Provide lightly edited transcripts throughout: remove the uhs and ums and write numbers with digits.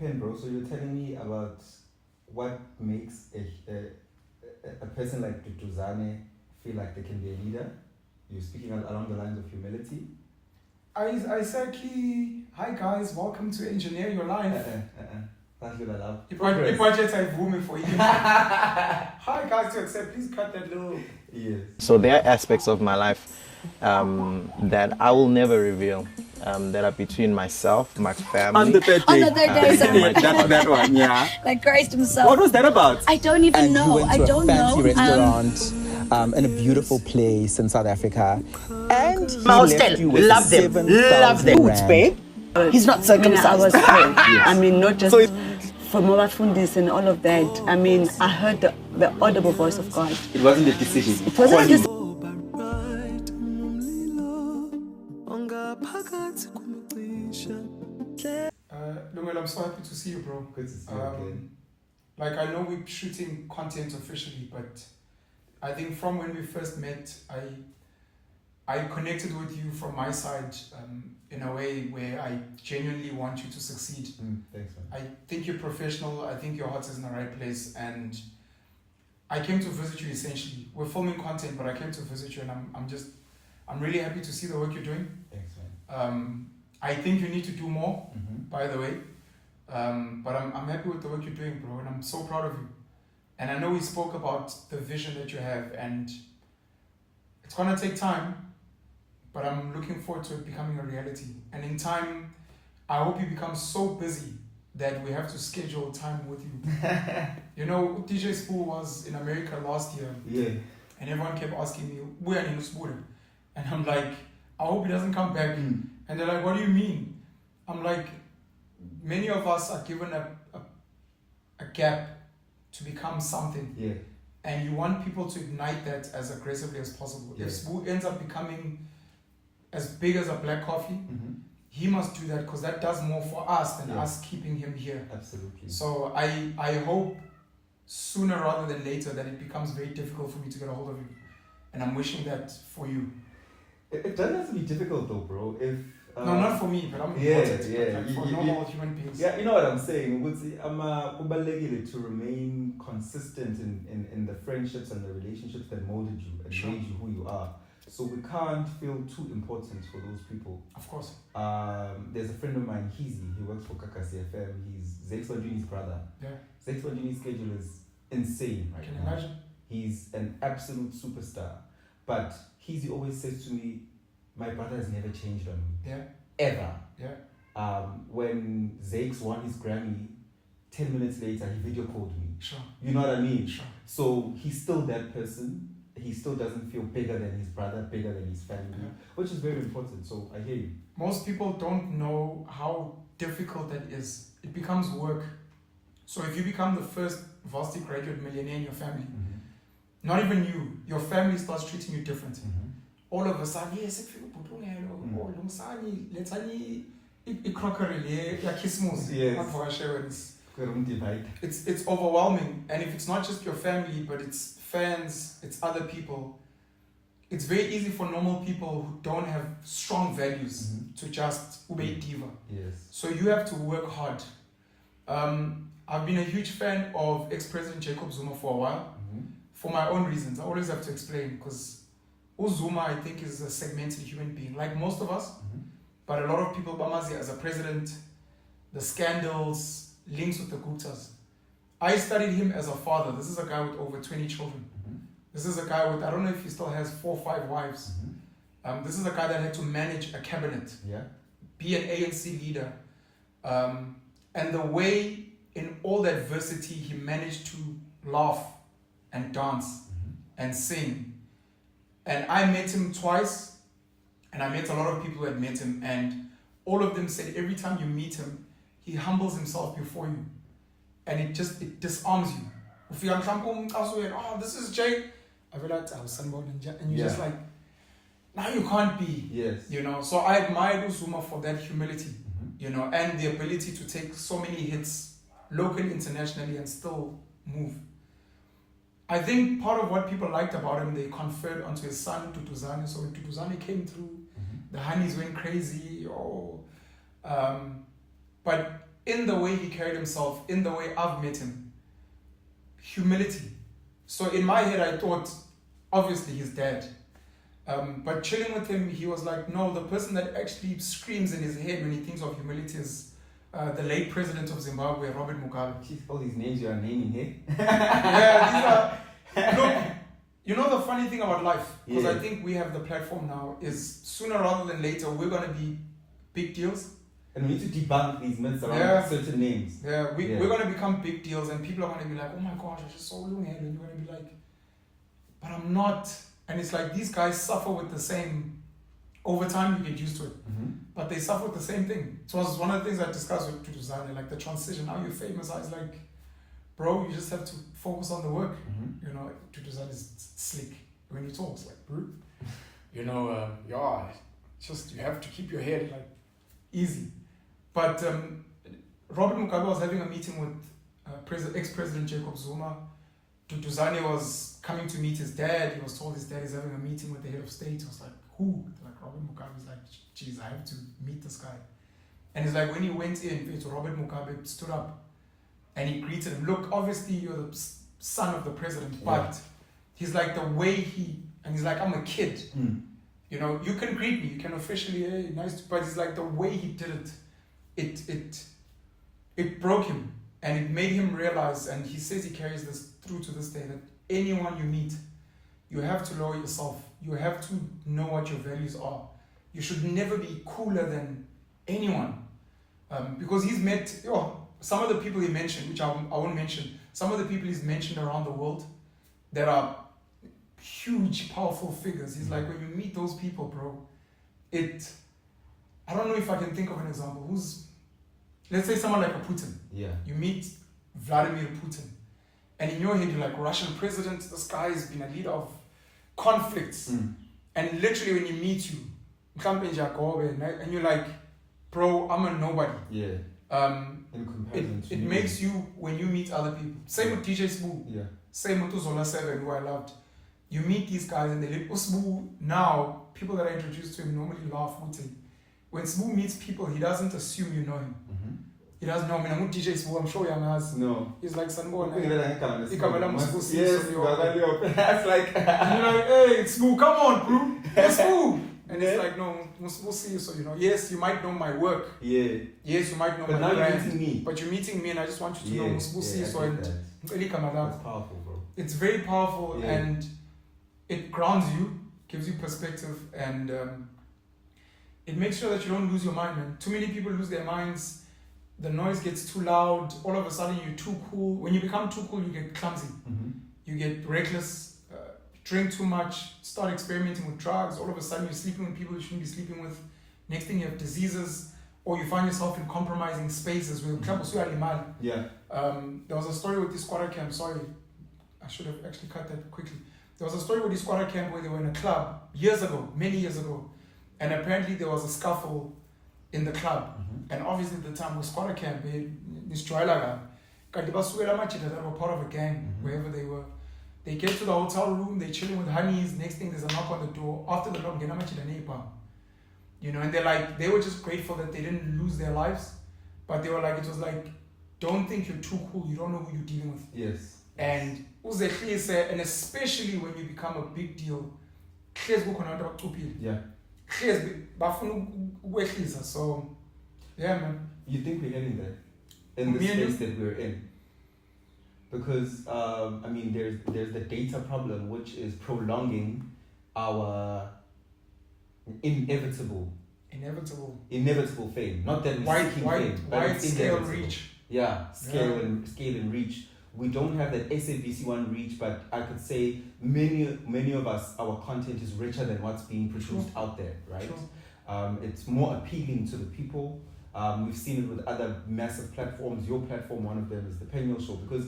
Pen, bro, so you're telling me about what makes a person like Tutuzane feel like they can be a leader? You're speaking along the lines of humility? I said, hi guys, welcome to Engineer Your Life. That's what I love. For you. Hi guys, to accept, please cut that little... Yes. So there are aspects of my life that I will never reveal, that are between myself, my family. On the third day. That one, yeah. Like Christ himself. What was that about? I don't even And know. you went to I don't a fancy know. restaurant in a beautiful place in South Africa. And he Mouse left you with love them. 7,000 rand. Babe. He's not circumcised. I was told. Yes. I mean, not just for Mlotshwa and all of that. I mean, I heard the audible voice of God. It wasn't a decision. It wasn't just. Penuel, I'm so happy to see you, bro. Good to see you again. Like, I know we're shooting content officially, but I think from when we first met, I connected with you from my side in a way where I genuinely want you to succeed. Thanks, man. I think you're professional. I think your heart is in the right place, and I came to visit you essentially. We're filming content, but I came to visit you, and I'm really happy to see the work you're doing. Thanks, man. I think you need to do more, by the way. But I'm happy with the work you're doing, bro, and I'm so proud of you. And I know we spoke about the vision that you have, and it's gonna take time, but I'm looking forward to it becoming a reality. And in time, I hope you become so busy that we have to schedule time with you. You know, DJ Spoo was in America last year. Yeah. And everyone kept asking me, where are you? And I'm like, I hope he doesn't come back. And they're like, what do you mean? I'm like, many of us are given a gap to become something. Yeah. And you want people to ignite that as aggressively as possible. Yeah. If Spoo ends up becoming as big as a black coffee, he must do that, because that does more for us than us keeping him here. Absolutely. So I hope sooner rather than later that it becomes very difficult for me to get a hold of you. And I'm wishing that for you. It doesn't have to be difficult though, bro. If no, not for me, but I'm important. Like for normal human beings. Yeah, you know what I'm saying. I'm to remain consistent in the friendships and the relationships that molded you and made you who you are. So we can't feel too important for those people. Of course. There's a friend of mine, Heezy. He works for Kakasi FM. He's Zex Wanjuni's brother. Yeah. Zex Wanjuni's schedule is insane right Can you now. imagine? He's an absolute superstar. But Heezy always says to me, my brother has never changed on me. Yeah. Ever. Yeah. When Zex won his Grammy, 10 minutes later, he video called me. Sure. You know what I mean? Sure. So he's still that person. He still doesn't feel bigger than his brother, bigger than his family, which is very important. So I hear you. Most people don't know how difficult that is. It becomes work. So if you become the first varsity graduate millionaire in your family, not even you, your family starts treating you different. All of a sudden, yes, it's overwhelming. And if it's not just your family, but it's fans, it's other people, it's very easy for normal people who don't have strong values to just ube diva. Yes. So you have to work hard. I've been a huge fan of ex-President Jacob Zuma for a while, for my own reasons. I always have to explain, because Zuma, I think, is a segmented human being, like most of us, but a lot of people bamazi as a president, the scandals, links with the Guptas. I studied him as a father. This is a guy with over 20 children. This is a guy with, I don't know if he still has 4 or 5 wives. This is a guy that had to manage a cabinet, be an ANC leader. And the way, in all the adversity, he managed to laugh and dance and sing. And I met him twice, and I met a lot of people who had met him, and all of them said every time you meet him, he humbles himself before you. And it disarms you. If you're oh, this is Jay. I realized I was and you're just like, now you can't be. Yes. You know, so I admired Zuma for that humility, you know, and the ability to take so many hits locally, internationally, and still move. I think part of what people liked about him, they conferred onto his son, Tutuzane. So when Tutuzane came through, the honeys went crazy. But in the way he carried himself, in the way I've met him, humility. So in my head, I thought, obviously he's dead. But chilling with him, he was like, no, the person that actually screams in his head when he thinks of humility is the late president of Zimbabwe, Robert Mugabe. Jeez, all these names you are naming here. Yeah, these are... Look, you know the funny thing about life, because Yeah. I think we have the platform now, is sooner rather than later, we're going to be big deals. And we need to debunk these myths around Yeah. certain names. Yeah, we're going to become big deals, and people are going to be like, oh my gosh, I just saw Lunga, and you're going to be like, but I'm not. And it's like these guys suffer with the same, over time you get used to it, but they suffer with the same thing. So it was one of the things I discussed with Tutuzane, like the transition, now you're famous. I was like, bro, you just have to focus on the work. You know, Tutuzane is slick when he talks, like, bro, you know, yeah, just you have to keep your head like easy. But Robert Mugabe was having a meeting with ex-president Jacob Zuma. Tutuzane was coming to meet his dad. He was told his dad is having a meeting with the head of state. He was like, who? Like Robert Mugabe was like, geez, I have to meet this guy. And it's like when he went in, Robert Mugabe stood up and he greeted him. Look, obviously you're the son of the president, but he's like the way and he's like, I'm a kid. You know, you can greet me, you can officially, hey, nice, but it's like the way he did it, it broke him. And it made him realize, and he says he carries this through to this day, that anyone you meet, you have to lower yourself. You have to know what your values are. You should never be cooler than anyone. Because he's met, some of the people he mentioned, which I won't mention, some of the people he's mentioned around the world that are huge, powerful figures. He's like, when you meet those people, bro, I don't know if I can think of an example. Let's say someone like a Putin. Yeah. You meet Vladimir Putin, and in your head you're like, Russian president, this guy has been a leader of conflicts. And literally when you meet you, and you're like, bro, I'm a nobody. Yeah. In comparison to it makes you, when you meet other people, same with DJ Sbu, Yeah. same with Uzola 7, who I loved. You meet these guys and they live. Sbu, now, people that are introduced to him normally laugh. When Sbu meets people, he doesn't assume you know him. He doesn't know. I mean, I'm not DJ Sbu, I'm sure young has. No. He's like, Sanbona. Yes, That's like, and you're like, hey, it's Sbu, come on, bro. It's Sbu. And it's like, no, we'll see you. So, you know, yes, you might know my work. Yeah. Yes, you might know but my now brand. You're meeting me. But you're meeting me, and I just want you to know, so and That's powerful, bro. it's very powerful, Yeah. and it grounds you, gives you perspective, and it makes sure that you don't lose your mind, man. Too many people lose their minds. The noise gets too loud. All of a sudden, you're too cool. When you become too cool, you get clumsy. You get reckless, drink too much, start experimenting with drugs. All of a sudden, you're sleeping with people you shouldn't be sleeping with. Next thing, you have diseases, or you find yourself in compromising spaces where Yeah. there was a story with the squatter camp. Sorry, I should have actually cut that quickly. There was a story with the squatter camp where they were in a club years ago, many years ago, and apparently there was a scuffle in the club. And obviously at the time with squatter camp, this Joylaga, that were part of a gang, wherever they were. They get to the hotel room, they're chilling with honeys. Next thing, there's a knock on the door. After the knock, you know, and they were just grateful that they didn't lose their lives. But they were like, it was like, don't think you're too cool, you don't know who you're dealing with. Yes. And especially when you become a big deal, Yeah. So, yeah, man. You think we're getting there in the space that we're in? Because I mean, there's the data problem, which is prolonging our inevitable fame. Not that we're seeking fame, but wide it's scale inevitable. reach. Yeah, scale and reach. We don't have that SABC one reach, but I could say many of us, our content is richer than what's being produced out there, right? It's more appealing to the people. We've seen it with other massive platforms. Your platform, one of them, is the Penuel show, because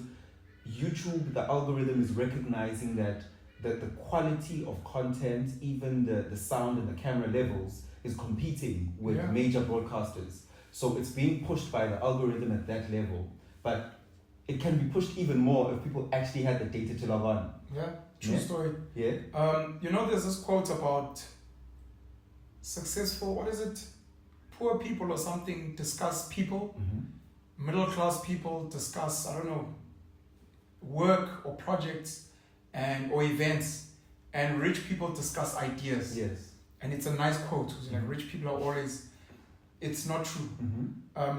YouTube, the algorithm is recognizing that the quality of content, even the sound and the camera levels, is competing with major broadcasters. So it's being pushed by the algorithm at that level. But it can be pushed even more if people actually had the data to log on. Yeah, true story. Yeah. You know, there's this quote about successful, what is it? Poor people or something discuss people, middle class people discuss, I don't know, work or projects or events, and rich people discuss ideas. Yes. And it's a nice quote, because like rich people are always, it's not true.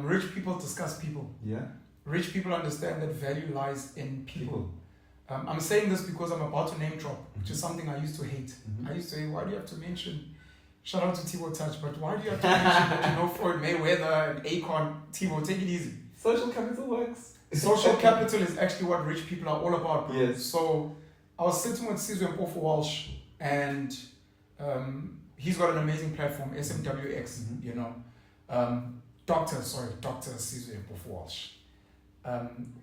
Rich people discuss people. Yeah. Rich people understand that value lies in people. I'm saying this because I'm about to name drop, which is something I used to hate. I used to say, why do you have to mention, shout out to Tivo Touch, but why do you have to mention that you know Floyd Mayweather and Akon? Tivo, take it easy. Social capital works. Social capital is actually what rich people are all about, bro. Yes. So I was sitting with Sizwe Mpofu Walsh, and he's got an amazing platform, SMWX, you know. Dr. Sizwe Mpofu Walsh,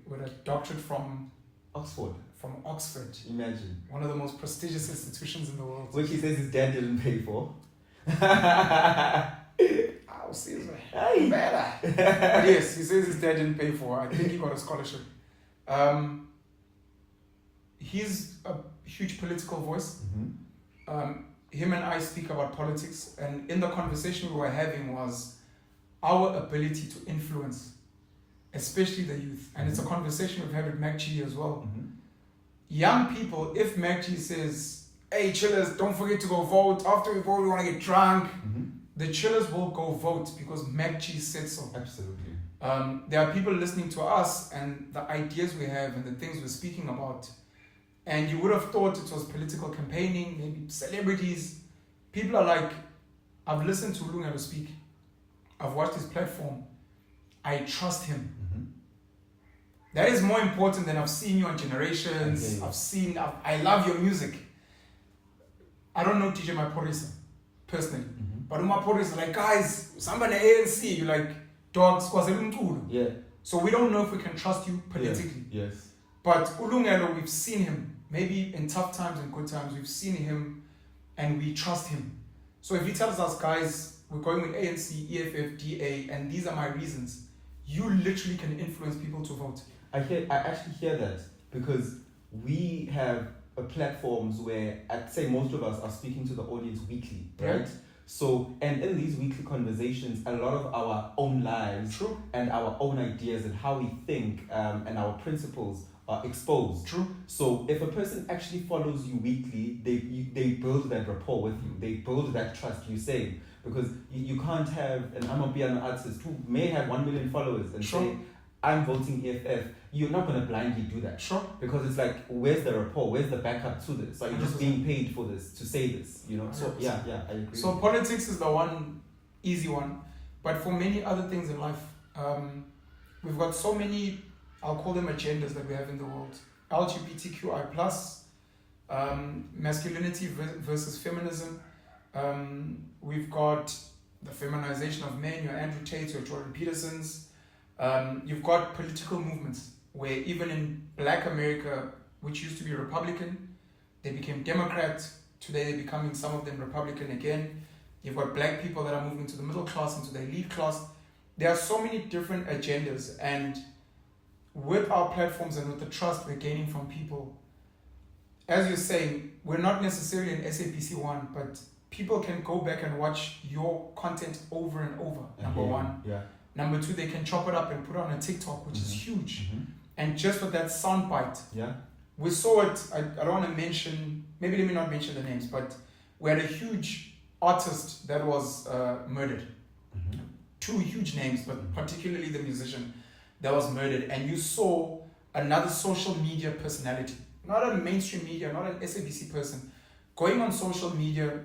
with a doctorate from Oxford. Imagine. One of the most prestigious institutions in the world. Which he says his dad didn't pay for. Oh, Sizwe. Hey. Better. But yes, he says his dad didn't pay for. I think he got a scholarship. He's a huge political voice. Him and I speak about politics, and in the conversation we were having was our ability to influence, especially the youth. And it's a conversation we've had with MacG as well. Young people, if MacG says, hey, chillers, don't forget to go vote. After we vote, we want to get drunk. The chillers will go vote because MacG said so. Absolutely. There are people listening to us and the ideas we have and the things we're speaking about. And you would have thought it was political campaigning, maybe celebrities. People are like, I've listened to Lungelo speak. I've watched his platform. I trust him. That is more important than I've seen you on Generations. Okay. I love your music. I don't know DJ Maporisa personally. But Maporisa, like, guys, somebody ANC, you're like, dogs, yeah. So we don't know if we can trust you politically. Yes. But Ulungelo, we've seen him, maybe in tough times and good times, we've seen him and we trust him. So if he tells us, guys, we're going with ANC, EFF, DA, and these are my reasons, you literally can influence people to vote. I actually hear that because we have platforms where I'd say most of us are speaking to the audience weekly, right? So, and in these weekly conversations, a lot of our own lives and our own ideas and how we think and our principles are exposed. So if a person actually follows you weekly, they build that rapport with you. They build that trust, you say. Because you can't have an Amapiano artist who may have 1 million followers and say, I'm voting EFF. You're not going to blindly do that. Because it's like, where's the rapport? Where's the backup to this? Are you just being paid for this, to say this? You know? So, yeah, I agree. So politics is the one easy one. But for many other things in life, we've got so many, I'll call them agendas that we have in the world. LGBTQI+, masculinity versus feminism. We've got the feminization of men, your Andrew Tate, your Jordan Petersons. You've got political movements where even in Black America, which used to be Republican, they became Democrat. Today they're becoming, some of them, Republican again. You've got Black people that are moving to the middle class and to the elite class. There are so many different agendas, and with our platforms and with the trust we're gaining from people, as you're saying, we're not necessarily an SABC one, but people can go back and watch your content over and over, number one. Number two, they can chop it up and put it on a TikTok, which is huge. And just with that soundbite, we saw it. I don't want to mention, maybe let me not mention the names, but we had a huge artist that was murdered. Two huge names, but particularly the musician that was murdered. And you saw another social media personality, not a mainstream media, not an SABC person, going on social media,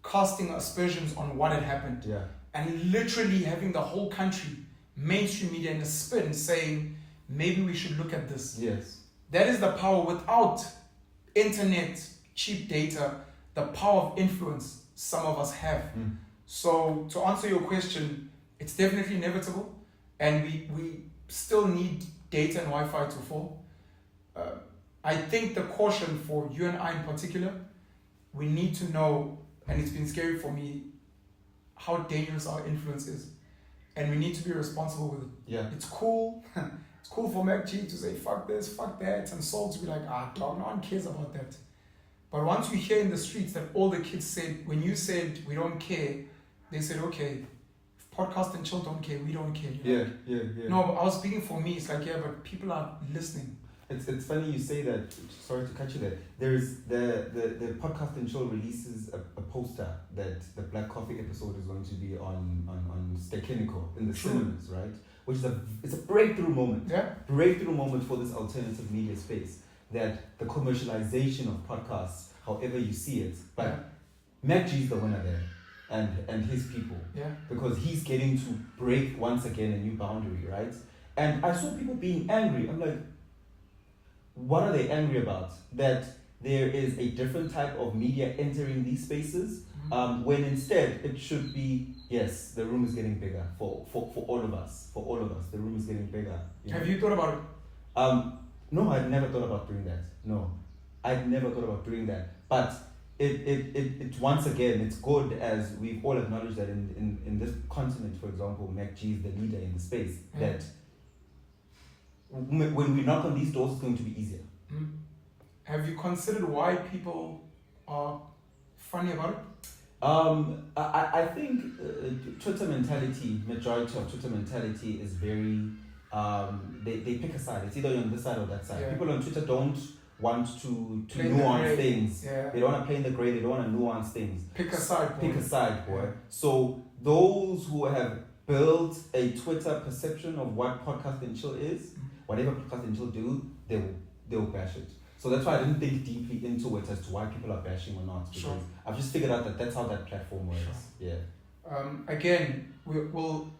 casting aspersions on what had happened. And literally having the whole country, mainstream media, in a spin saying, maybe we should look at this. That is the power. Without internet, cheap data, the power of influence some of us have. So to answer your question, it's definitely inevitable, and we still need data and Wi-Fi to fall. I think the caution for you and I in particular, we need to know, and it's been scary for me, how dangerous our influence is, and we need to be responsible with it. It's cool. It's cool for MacG to say fuck this, fuck that, and Saul to be like, dog, no one cares about that. But once you hear in the streets that all the kids said, when you said we don't care, they said, okay, if podcast and chill don't care, we don't care. Yeah. No, but I was speaking for me. It's like, yeah, but people are listening. It's funny you say that. Sorry to cut you there. There's the podcast and chill releases a poster that the Black Coffee episode is going to be on Stekenico in the cinemas, right? Which is it's a breakthrough moment. Yeah. Breakthrough moment for this alternative media space. That the commercialization of podcasts, however you see it, but Mac G's the winner there, and his people. Yeah. Because he's getting to break once again a new boundary, right? And I saw people being angry. I'm like, what are they angry about? That there is a different type of media entering these spaces, when instead it should be, yes, the room is getting bigger for all of us. For all of us, the room is getting bigger. Have you thought about it? No, I'd never thought about doing that. No, I'd never thought about doing that. But it once again, it's good, as we've all acknowledged that in this continent, for example, Mac G is the leader in the space, that when we knock on these doors, it's going to be easier. Have you considered why people are funny about it? I think Twitter mentality, majority of Twitter mentality is very, they pick a side. It's either on this side or that side. Yeah. People on Twitter don't want to Play the nuance gray. things. Yeah. They don't want to play in the gray, they don't want to nuance things. Pick a side. Pick boy. a side, boy. Yeah. So those who have built a Twitter perception of what podcast and chill is, whatever podcast and chill do, they'll bash it. So that's why I didn't think deeply into it as to why people are bashing or not. Because Sure. I've just figured out that that's how that platform works. Sure. Yeah. Again, we'll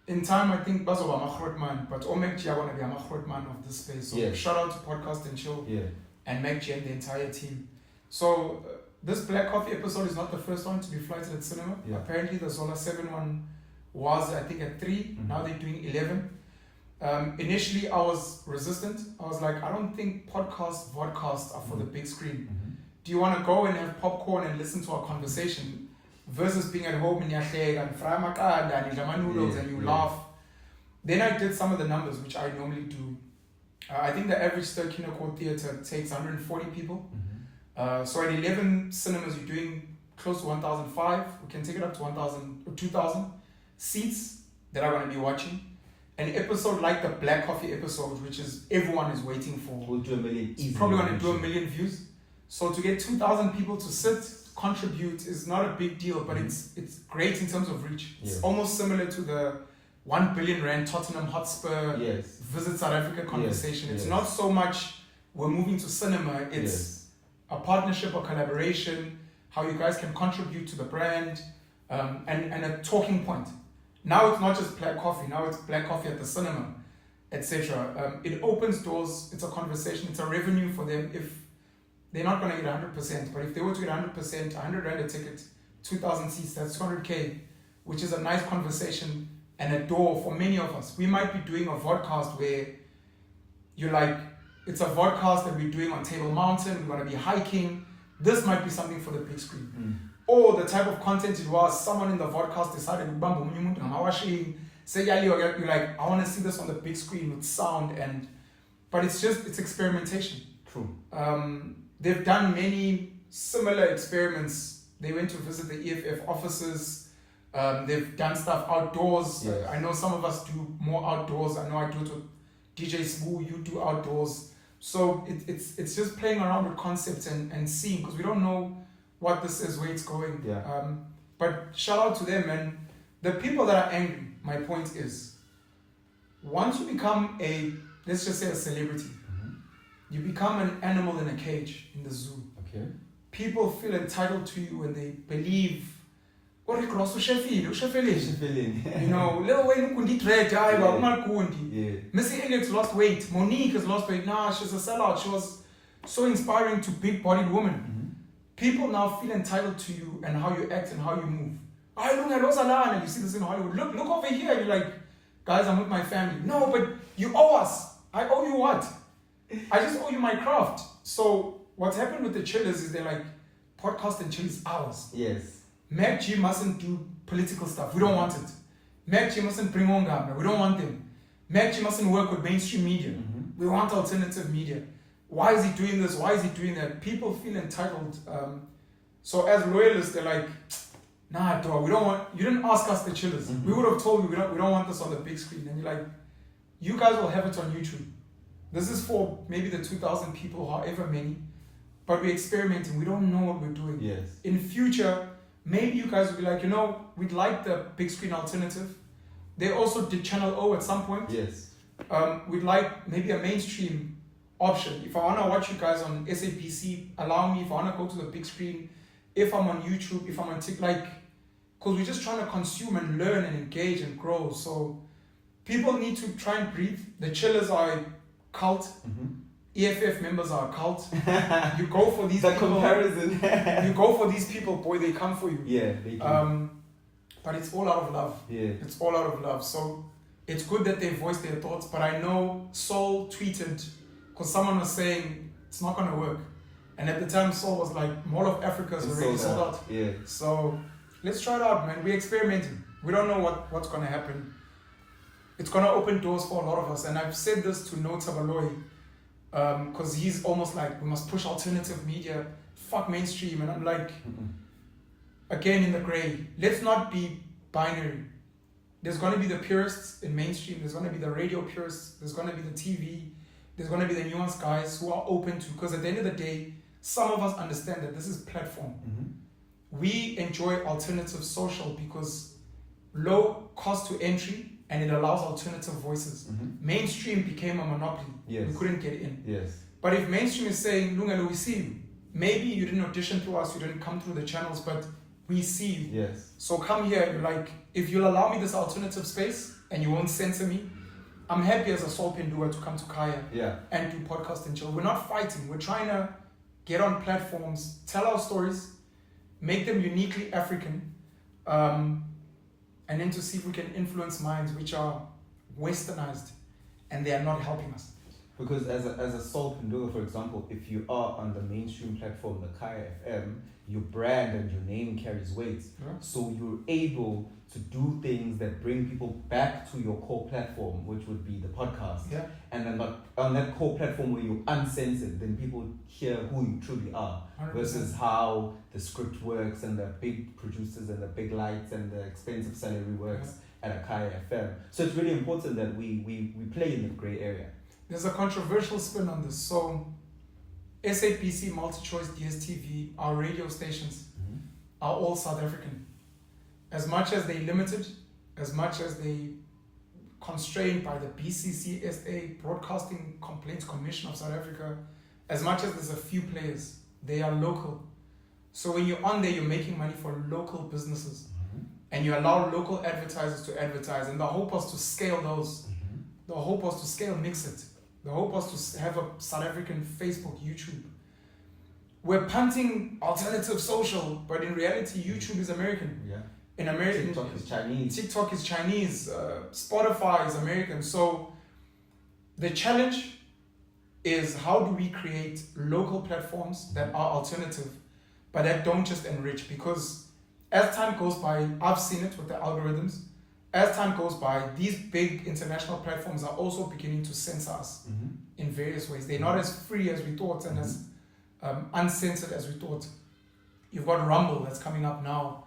in time, I think bazoba man, but Omek G, I want to be a man of this space. So Yes. shout out to Podcast and Chill Yeah. and Mac G and the entire team. So this Black Coffee episode is not the first one to be flighted at cinema. Yeah. Apparently the Zola 7 one was, I think, at 3. Now they're doing 11. Initially, I was resistant. I was like, I don't think vodcasts are for the big screen. Do you want to go and have popcorn and listen to our conversation versus being at home in your shade and fry makanda and jama noodles and you laugh? Then I did some of the numbers, which I normally do. I think the average Ster-Kinekor theater takes 140 people. So at 11 cinemas, you're doing close to 1,005. We can take it up to 1,000 or 2,000 seats that are going to be watching. An episode like the Black Coffee episode, which is everyone is waiting for, We'll do 1 million easily. it's probably going to do 1 million views. So to get 2,000 people to sit, contribute is not a big deal, but it's great in terms of reach. It's Yeah. almost similar to the 1 billion rand Tottenham Hotspur Yes. Visit South Africa conversation. Yes. It's not so much we're moving to cinema, it's Yes. a partnership or collaboration, how you guys can contribute to the brand, and a talking point. Now it's not just Black Coffee, now it's Black Coffee at the cinema, etc. It opens doors, it's a conversation, it's a revenue for them. If they're not going to get 100%, but if they were to get 100%, 100 rand a ticket, 2,000 seats, that's 200K, which is a nice conversation and a door for many of us. We might be doing a vodcast where you're like, it's a vodcast that we're doing on Table Mountain, we're going to be hiking. This might be something for the big screen. Or the type of content it was, someone in the vodcast decided, you're like, I want to see this on the big screen with sound, but it's experimentation. True. They've done many similar experiments. They went to visit the EFF offices. They've done stuff outdoors. Yes. I know some of us do more outdoors. I know I do it with DJ Smoo, you do outdoors. So it's just playing around with concepts and seeing, because we don't know what this is, where it's going. Yeah. But shout out to them, and the people that are angry. My point is, once you become let's just say a celebrity, you become an animal in a cage in the zoo. Okay. People feel entitled to you and they believe, you know, Lil Wayne kundi trade, Yeah. Missy Elliott's lost weight, Monique has lost weight. Nah, she's a sellout. She was so inspiring to big-bodied women. People now feel entitled to you and how you act and how you move. You see this in Hollywood. Look over here. You're like, guys, I'm with my family. No, but you owe us. I owe you what? I just owe you my craft. So what's happened with the chillers is they're like, podcast and chill is ours. Yes. Mac G mustn't do political stuff. We don't want it. Mac G mustn't bring on Gambler. We don't want them. Mac G mustn't work with mainstream media. We want alternative media. Why is he doing this? Why is he doing that? People feel entitled. So as loyalists, they're like, nah, dog, you didn't ask us the chillers. We would have told you we don't want this on the big screen. And you're like, you guys will have it on YouTube. This is for maybe the 2,000 people, however many, but we're experimenting. We don't know what we're doing. Yes. In future, maybe you guys will be like, we'd like the big screen alternative. They also did Channel O at some point. Yes. We'd like maybe a mainstream option. If I want to watch you guys on SAPC, allow me. If I want to go to the big screen, if I'm on YouTube, if I'm on TikTok, because we're just trying to consume and learn and engage and grow. So people need to try and breathe. The chillers are a cult. EFF members are a cult. You go for these people. Comparison. You go for these people, boy, they come for you. Yeah, they do. But it's all out of love. Yeah. It's all out of love. So it's good that they voiced their thoughts. But I know Saul tweeted, because someone was saying it's not going to work. And at the time, Saul was like, Mall of Africa is already sold out. Yeah. So let's try it out, man. We're experimenting. We don't know what's going to happen. It's going to open doors for a lot of us. And I've said this to Nota Baloyi, because he's almost like, we must push alternative media, fuck mainstream. And I'm like, again in the gray, let's not be binary. There's going to be the purists in mainstream, there's going to be the radio purists, there's going to be the TV, there's going to be the nuanced guys who are open to, because at the end of the day, some of us understand that this is platform. We enjoy alternative social because low cost to entry, and it allows alternative voices. Mainstream became a monopoly. Yes. We couldn't get in. Yes. But if mainstream is saying, Lungelo, we see you. Maybe you didn't audition to us, you didn't come through the channels, but we see you. Yes. So come here, you're like, if you'll allow me this alternative space and you won't censor me, I'm happy as a Soul Pendua to come to Kaya and do podcast and chill. We're not fighting. We're trying to get on platforms, tell our stories, make them uniquely African, and then to see if we can influence minds which are westernized and they are not helping us. Because as a Soul Pendua, for example, if you are on the mainstream platform, the Kaya FM, your brand and your name carries weight. So you're able to do things that bring people back to your core platform, which would be the podcast. And then on that core platform where you're uncensored, then people hear who you truly are 100%. versus how the script works and the big producers and the big lights and the expensive salary works at a Kaya FM. So it's really important that we play in the gray area. There's a controversial spin on this. So SAPC, Multi-Choice, DSTV, our radio stations are all South African. As much as they limited, as much as they constrained by the BCCSA, Broadcasting Complaints Commission of South Africa, as much as there's a few players, they are local. So when you're on there, you're making money for local businesses. And you allow local advertisers to advertise. And the hope was to scale those. The hope was to scale Mixit. The hope was to have a South African Facebook, YouTube. We're punting alternative social, but in reality, YouTube is American. In America, TikTok is Chinese. TikTok is Chinese. Spotify is American. So the challenge is, how do we create local platforms that are alternative, but that don't just enrich? Because as time goes by, I've seen it with the algorithms. As time goes by, these big international platforms are also beginning to censor us in various ways. They're not as free as we thought and as uncensored as we thought. You've got Rumble that's coming up now.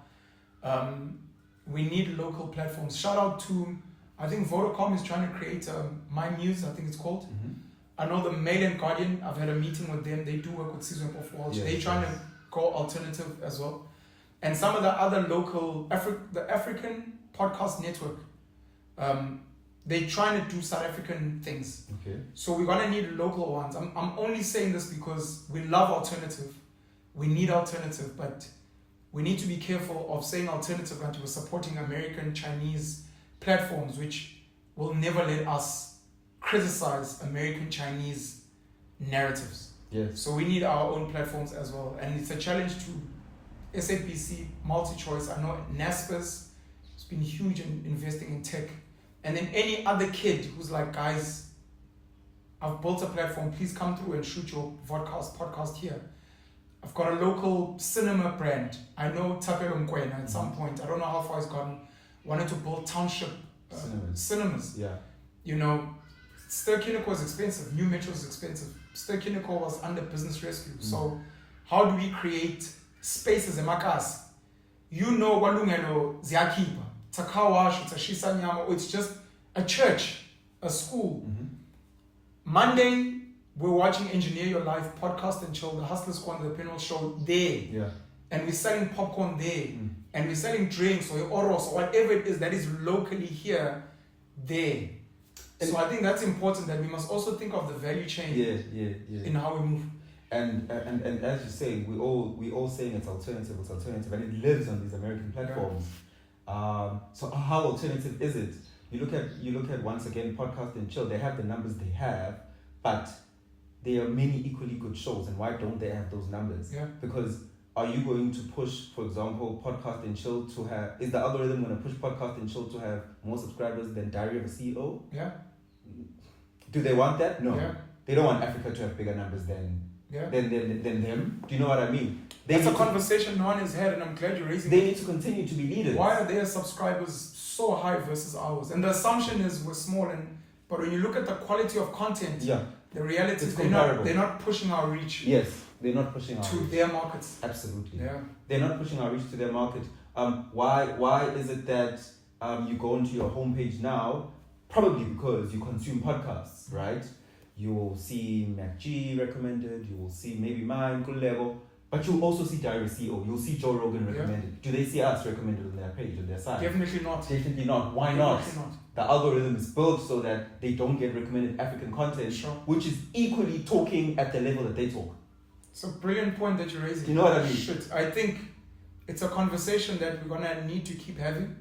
We need local platforms. Shout out to, I think Vodacom is trying to create My News, I think it's called. I know the Mail and Guardian, I've had a meeting with them. They do work with Season of Walsh. They're trying to go alternative as well. And some of the other local, the African Podcast Network, they're trying to do South African things. So we're going to need local ones. I'm only saying this because we love alternative. We need alternative, but we need to be careful of saying alternative and we're supporting American, Chinese platforms, which will never let us criticize American, Chinese narratives. So we need our own platforms as well. And it's a challenge to SAPC, Multi-Choice. I know NASPA's been huge in investing in tech. And then any other kid who's like, guys, I've built a platform, please come through and shoot your podcast here. I've got a local cinema brand. I know Tapelo Mkwena at some point, I don't know how far it's gotten, wanted to build township cinemas. You know, Ster-Kinekor is expensive, New Metro is expensive. Ster-Kinekor was under business rescue. So how do we create spaces in Makas? you know Walungelo Ziakipa, it's a car wash, it's a Shisanyama, or it's just a church, a school. Monday, we're watching Engineer Your Life podcast and chill, the Hustlers Corner, the Penuel show there. Yeah. And we're selling popcorn there. And we're selling drinks or oros or whatever it is that is locally here, there. So I think that's important, that we must also think of the value chain in how we move. And as you say, we all saying it's alternative, and it lives on these American platforms. So how alternative is it? You look at once again Podcast and Chill. They have the numbers they have, but there are many equally good shows. And why don't they have those numbers? Yeah. Because are you going to push, for example, Podcast and Chill to have? Is the algorithm going to push Podcast and Chill to have more subscribers than Diary of a CEO? Yeah. Do they want that? No. Yeah. They don't want Africa to have bigger numbers than them. Do you know what I mean? That's a conversation no one has had, and I'm glad you're raising it. They need to continue to be leaders. Why are their subscribers so high versus ours? And the assumption is we're small, but when you look at the quality of content, the reality is they're not pushing our reach. Yes, they're not pushing our reach. Their markets. Absolutely. Yeah. They're not pushing our reach to their market. Why is it that you go into your homepage now? Probably because you consume podcasts, right? You will see MacG recommended, you will see maybe mine, good level, but you'll also see Diary CEO, you'll see Joe Rogan recommended. Do they see us recommended on their page, on their site? Definitely not. Definitely not. Why not? The algorithm is built so that they don't get recommended African content, which is equally talking at the level that they talk. It's a brilliant point that you're raising. You know what I mean? I think it's a conversation that we're going to need to keep having.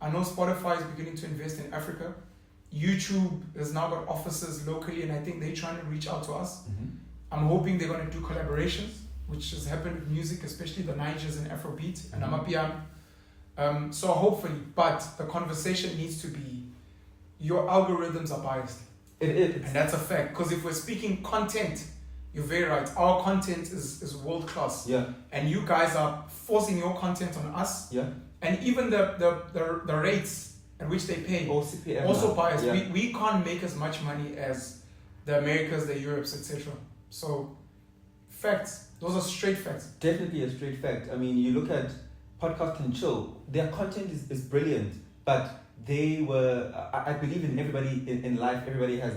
I know Spotify is beginning to invest in Africa. YouTube has now got offices locally, and I think they're trying to reach out to us. I'm hoping they're going to do collaborations, which has happened with music, especially the Nigers and Afrobeat and Amapiano. So hopefully, but the conversation needs to be, your algorithms are biased. It is. And that's a fact. Because if we're speaking content, you're very right. Our content is world class. Yeah. And you guys are forcing your content on us. Yeah. And even the rates at which they pay also biased. Yeah. We can't make as much money as the Americas, the Europes, etc. So facts. Those are straight facts. Definitely a straight fact. I mean, you look at Podcast and Chill, their content is brilliant, but they were, I believe in everybody in life, everybody has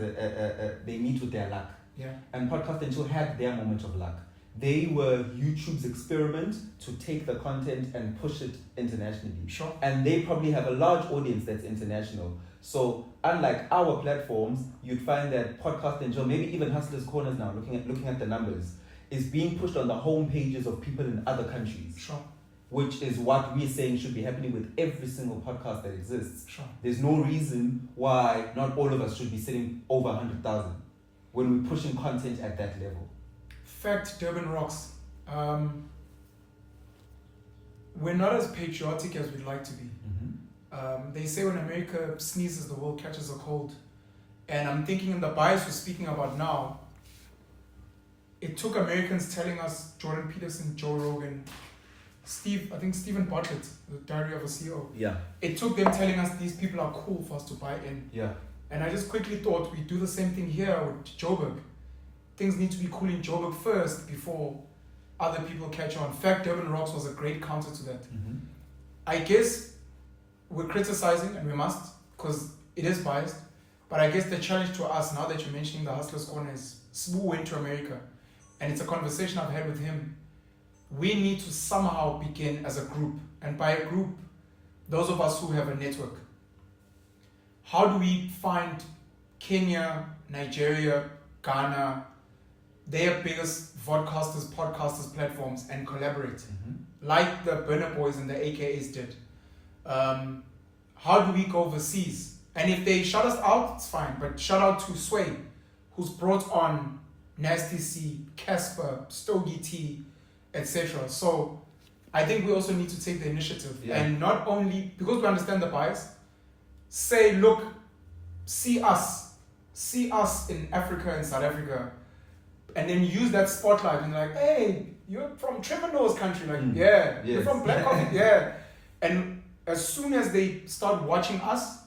they meet with their luck. Yeah. And Podcast and Chill had their moment of luck. They were YouTube's experiment to take the content and push it internationally. Sure. And they probably have a large audience that's international. So unlike our platforms, you'd find that Podcast and Chill, maybe even Hustlers Corners now, looking at the numbers, is being pushed on the home pages of people in other countries. Sure. Which is what we're saying should be happening with every single podcast that exists. Sure. There's no reason why not all of us should be sitting over 100,000 when we're pushing content at that level. Fact, Durban rocks. We're not as patriotic as we'd like to be. They say when America sneezes, the world catches a cold. And I'm thinking in the bias we're speaking about now, it took Americans telling us, Jordan Peterson, Joe Rogan, I think Stephen Bartlett, the Diary of a CEO. Yeah. It took them telling us these people are cool for us to buy in. Yeah. And I just quickly thought we do the same thing here with Joburg. Things need to be cool in Joburg first before other people catch on. In fact, Durban Rocks was a great counter to that. I guess we're criticizing, and we must, because it is biased. But I guess the challenge to us, now that you're mentioning the Hustlers Corner, is Sbu went to America. And it's a conversation I've had with him. We need to somehow begin as a group. And by a group, those of us who have a network. How do we find Kenya, Nigeria, Ghana, their biggest vodcasters, podcasters, platforms, and collaborate? Like the Burner Boys and the AKAs did. How do we go overseas? And if they shut us out, it's fine. But shout out to Sway, who's brought on Nasty C, Casper, Stogie T, etc. So I think we also need to take the initiative. And not only, because we understand the bias, say, look, see us in Africa and South Africa, and then use that spotlight and like, hey, you're from Trevor Noah's country, like, you're from Black Coffee, And as soon as they start watching us,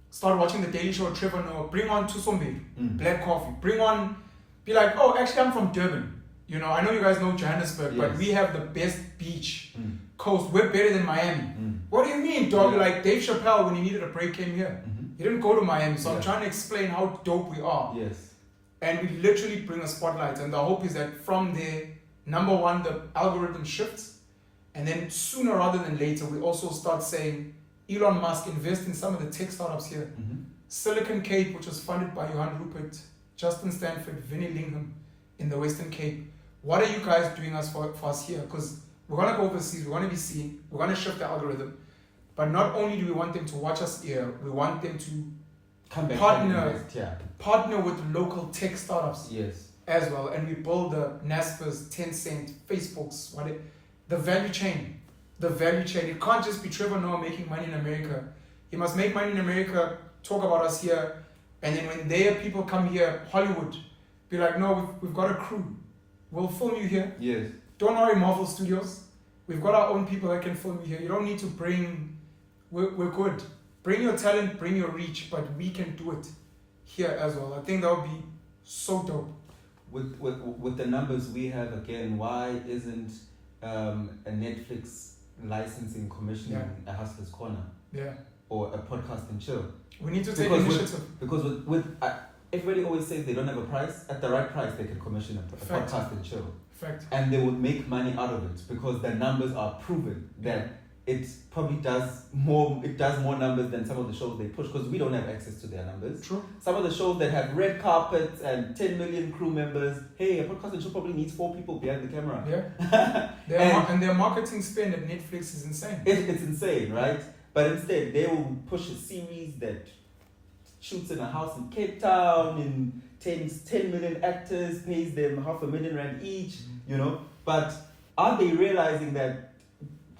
start watching the Daily Show, Trevor Noah, bring on Tusombe, Black Coffee, be like, oh, actually I'm from Durban. You know, I know you guys know Johannesburg, but we have the best beach, coast. We're better than Miami. What do you mean, dog? Yeah. Like Dave Chappelle, when he needed a break, came here. He didn't go to Miami. So I'm Yeah. trying to explain how dope we are. Yes. And we literally bring a spotlight. And the hope is that from there, number one, the algorithm shifts. And then sooner rather than later, we also start saying, Elon Musk, invest in some of the tech startups here. Silicon Cape, which was funded by Johan Rupert, Justin Stanford, Vinnie Lingham in the Western Cape. What are you guys doing for us here? Because we're going to go overseas, we're going to be seen, we're going to shift the algorithm. But not only do we want them to watch us here, we want them to Come back partner, and invest, yeah. partner with local tech startups Yes. as well. And we build the Naspers, Tencent, Facebooks, the value chain. The value chain. It can't just be Trevor Noah making money in America. He must make money in America, talk about us here, and then when their people come here, Hollywood, be like, no, we've got a crew. We'll film you here. Yes. Don't worry, Marvel Studios. We've got our own people that can film you here. You don't need to bring, we're good. Bring your talent, bring your reach, but we can do it here as well. I think that would be so dope. With the numbers we have, again, why isn't a Netflix licensing commissioning a Hustler's Corner? Yeah. Or a podcast and chill? We need to take Because initiative. Because everybody always says they don't have a price. At the right price, they can commission a Fact. podcast and chill. Fact. And they would make money out of it because the numbers are proven that it probably does more numbers than some of the shows they push because we don't have access to their numbers. True. Some of the shows that have red carpets and 10 million crew members, hey, a podcast and show probably needs 4 people behind the camera. Yeah. And their marketing spend at Netflix is insane. It's insane, right? But instead, they will push a series that shoots in a house in Cape Town, in 10 million actors, pays them R500,000 each, you know. But are they realizing that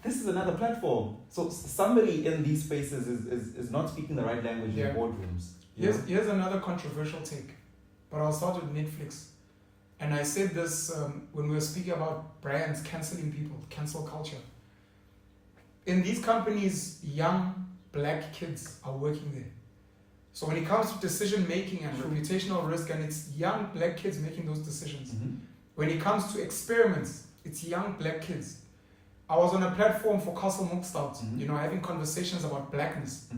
this is another platform? So somebody in these spaces is not speaking the right language in boardrooms. Here's another controversial take, but I'll start with Netflix. And I said this when we were speaking about brands canceling people, cancel culture. In these companies, young black kids are working there. So when it comes to decision making and reputational risk, and it's young black kids making those decisions. When it comes to experiments, it's young black kids. I was on a platform for Castle Mookstout, having conversations about blackness.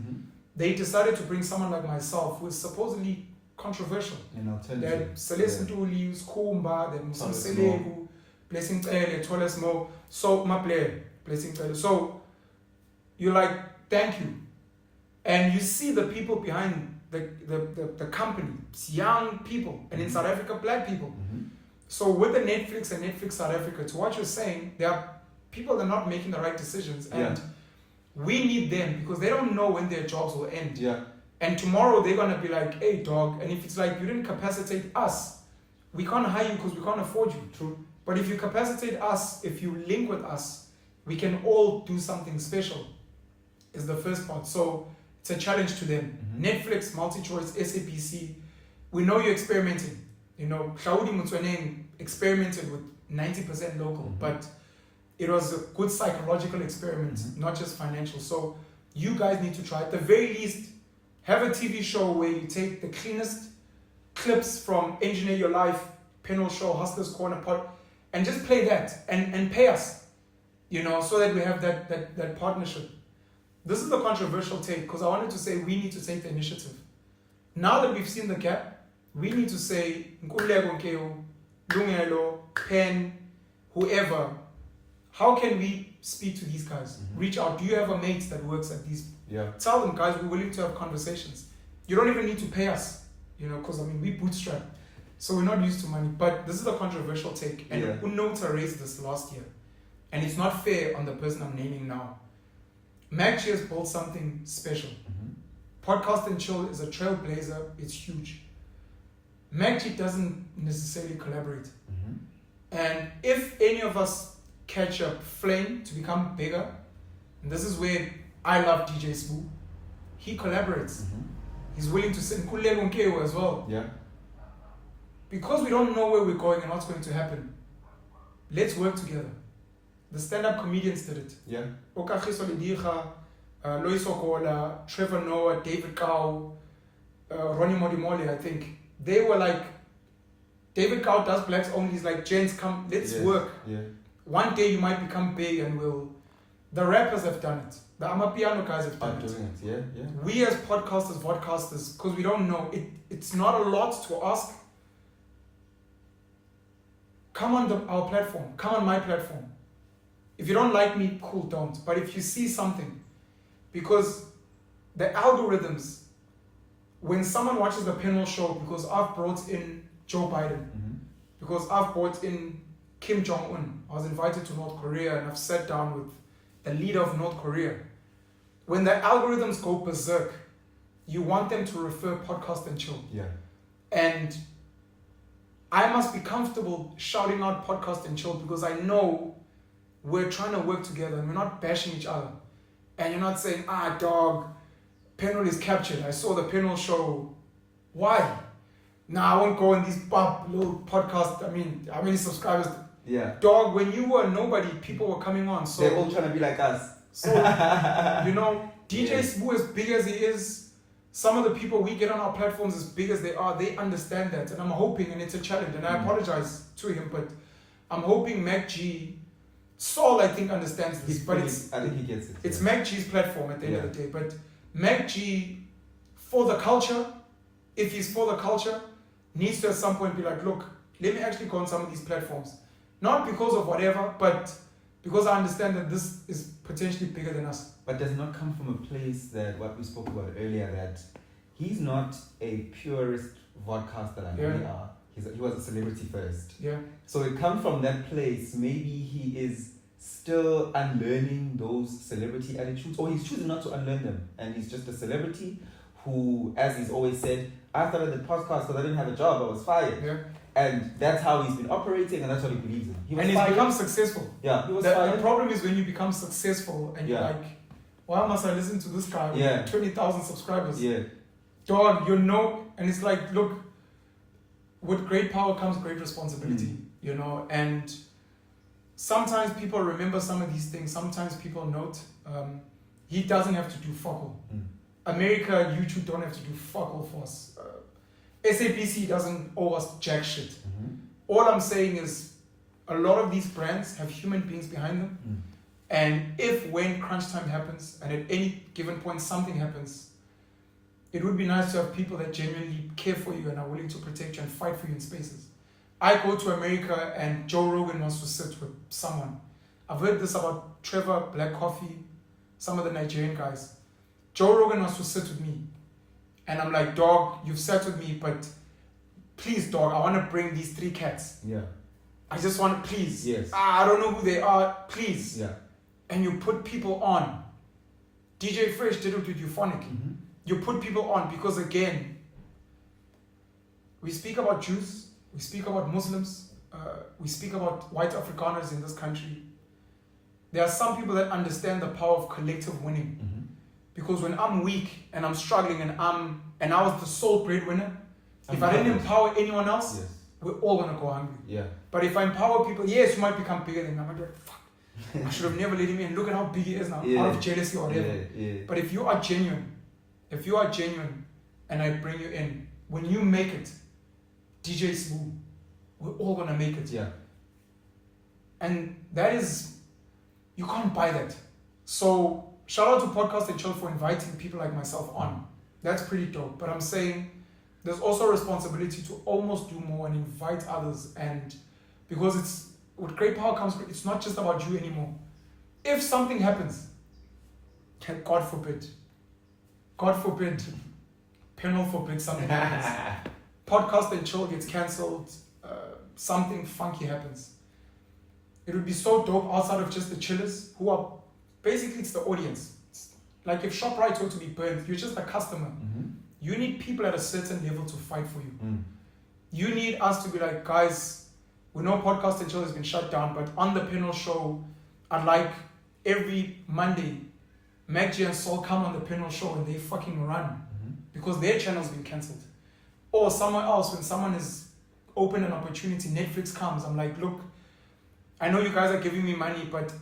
They decided to bring someone like myself who is supposedly controversial. That Celeste Ntuli, who's Kumba, that Muslim Selegu, Blessing Tele, Toles Mo, so my player, Blessing Tele. So you're like, thank you. And you see the people behind the company, it's young people, and in South Africa, black people. So with the Netflix and Netflix South Africa, to what you're saying, there are people that are not making the right decisions, and we need them because they don't know when their jobs will end. And tomorrow they're gonna be like, hey dog, and if it's like you didn't capacitate us, we can't hire you because we can't afford you. True. But if you capacitate us, if you link with us, we can all do something special, is the first part. So it's a challenge to them. Netflix, MultiChoice, SABC, we know you're experimenting. Claudi Mutweneng experimented with 90% local, but it was a good psychological experiment, not just financial. So you guys need to try. At the very least, have a TV show where you take the cleanest clips from Engineer Your Life, Penuel Show, Hustler's Corner Pod, and just play that and pay us, so that we have that partnership. This is the controversial take because I wanted to say we need to take the initiative. Now that we've seen the gap, we need to say, Nkululeko Nkeo, Lungelo, Pen, whoever, how can we speak to these guys? Reach out. Do you have a mate that works at these? Tell them, guys, we're willing to have conversations. You don't even need to pay us, because we bootstrap. So we're not used to money. But this is a controversial take. And Nota raised this last year. And it's not fair on the person I'm naming now. Magchi has built something special. Podcast and Chill is a trailblazer. It's huge. Magchi doesn't necessarily collaborate. And if any of us catch a flame to become bigger, and this is where I love DJ Spoo, he collaborates. He's willing to send Nkululeko Nkeo as well. Because we don't know where we're going and what's going to happen, let's work together. The stand-up comedians did it. Okagiso Lidiga, Lois Okola, Trevor Noah, David Kau, Ronnie Modimole, I think. They were like, David Kau does blacks only. He's like, gents, come, let's work. one day you might become big and the rappers have done it. The Amapiano guys have Are done it. doing it, yeah. We as podcasters, vodcasters, because we don't know, it's not a lot to ask. Come on our platform. Come on my platform. If you don't like me, cool, don't. But if you see something, because the algorithms, when someone watches the Penuel show, because I've brought in Joe Biden, because I've brought in Kim Jong-un, I was invited to North Korea and I've sat down with the leader of North Korea. When the algorithms go berserk, you want them to refer Podcast and Chill. Yeah. And I must be comfortable shouting out Podcast and Chill because I know we're trying to work together and we're not bashing each other. And you're not saying, dog, Penuel is captured. I saw the Penuel show. Why? Nah, I won't go in these little podcasts. I mean, how many subscribers? Yeah. Dog, when you were nobody, people were coming on. So they're all trying to be like us. So, DJ Sbu, as big as he is, some of the people we get on our platforms, as big as they are, they understand that. And I'm hoping, and it's a challenge, and I apologize to him, but I'm hoping Mac G, Saul, I think, understands this. I think he gets it. It's Mac G's platform at the end of the day. But Mac G, for the culture, if he's for the culture, needs to at some point be like, look, let me actually go on some of these platforms. Not because of whatever, but because I understand that this is potentially bigger than us. But does not come from a place that what we spoke about earlier, that he's not a purist vodcaster like we are. He was a celebrity first. Yeah. So it comes from that place. Maybe he is still unlearning those celebrity attitudes, or he's choosing not to unlearn them. And he's just a celebrity who, as he's always said, I started the podcast because I didn't have a job, I was fired. Yeah. And that's how he's been operating, and that's what he believes in. He's become successful. Yeah, he was the problem is when you become successful and you're like, why must I listen to this guy with 20,000 subscribers? Yeah. Dog, and it's like, look, with great power comes great responsibility, and sometimes people remember some of these things, sometimes people note, he doesn't have to do fuck all. America, YouTube don't have to do fuck all for us. SABC doesn't owe us jack shit. All I'm saying is a lot of these brands have human beings behind them. And when crunch time happens and at any given point something happens, it would be nice to have people that genuinely care for you and are willing to protect you and fight for you in spaces. I go to America and Joe Rogan wants to sit with someone. I've heard this about Trevor, Black Coffee, some of the Nigerian guys. Joe Rogan wants to sit with me. And I'm like, dog, you've sat with me, but please, dog, I want to bring these 3 cats. Yeah. I just want to, please. Yes. I don't know who they are, please. Yeah. And you put people on. DJ Fresh did it with Euphonic. You put people on because, again, we speak about Jews, we speak about Muslims, we speak about white Afrikaners in this country. There are some people that understand the power of collective winning. Because when I'm weak and I'm struggling and I was the sole breadwinner, if I didn't empower anyone else, we're all gonna go hungry. Yeah. But if I empower people, yes, you might become bigger than me. I'm like, fuck, I should have never let him in. Look at how big he is now, out of jealousy or whatever. But if you are genuine, and I bring you in, when you make it, DJ Smooth, we're all gonna make it. Yeah. And that is, you can't buy that. So shout out to Podcast and Chill for inviting people like myself on. That's pretty dope. But I'm saying there's also a responsibility to almost do more and invite others. And because it's, with great power comes, it's not just about you anymore. If something happens, God forbid, Penuel forbid something happens, Podcast and Chill gets cancelled, something funky happens. It would be so dope outside of just the chillers who are, basically it's the audience. Like if ShopRite were to be burned, you're just a customer. You need people at a certain level to fight for you. You need us to be like, guys, we know Podcast and Chill has been shut down, but on the Penuel show, I'd like every Monday, Maggie and Saul come on the Penuel show and they fucking run because their channel's been cancelled. Or somewhere else, when someone has opened an opportunity, Netflix comes, I'm like, look, I know you guys are giving me money, but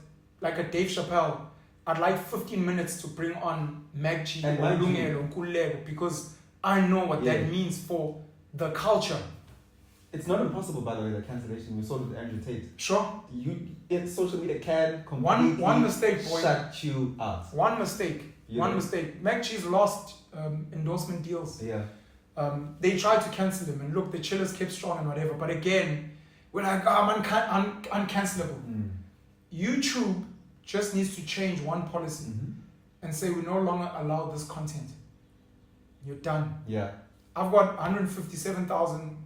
like a Dave Chappelle, I'd like 15 minutes to bring on Maggie or Lungelo, because I know what that means for the culture. It's not impossible, by the way, the cancellation. We saw it with Andrew Tate. Sure. Social media can completely One mistake, boy. shut you out. One mistake. You One know? mistake. McG's lost endorsement deals. Yeah. They tried to cancel him, and look, the chillers kept strong and whatever. But again, we're like, I'm uncancelable. YouTube just needs to change one policy and say we no longer allow this content. You're done. Yeah. I've got 157,000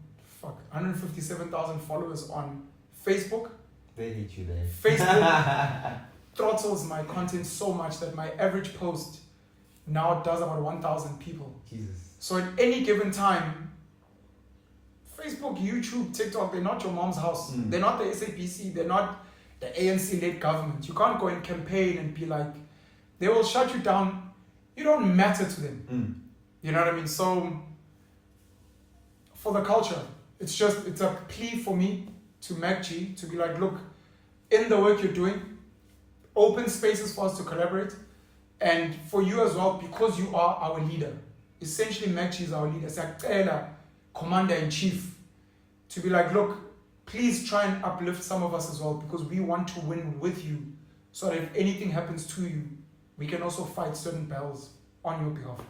followers on Facebook. They hate you there. Facebook throttles my content so much that my average post now does about 1,000 people. Jesus. So at any given time, Facebook, YouTube, TikTok, they're not your mom's house. They're not the SAPC. They're not the ANC-led government. You can't go and campaign and be like, they will shut you down. You don't matter to them. You know what I mean? So for the culture, it's a plea for me to MacG to be like, look, in the work you're doing, open spaces for us to collaborate. And for you as well, because you are our leader. Essentially, MacG is our leader. It's like commander-in-chief to be like, look, please try and uplift some of us as well because we want to win with you so that if anything happens to you, we can also fight certain battles on your behalf.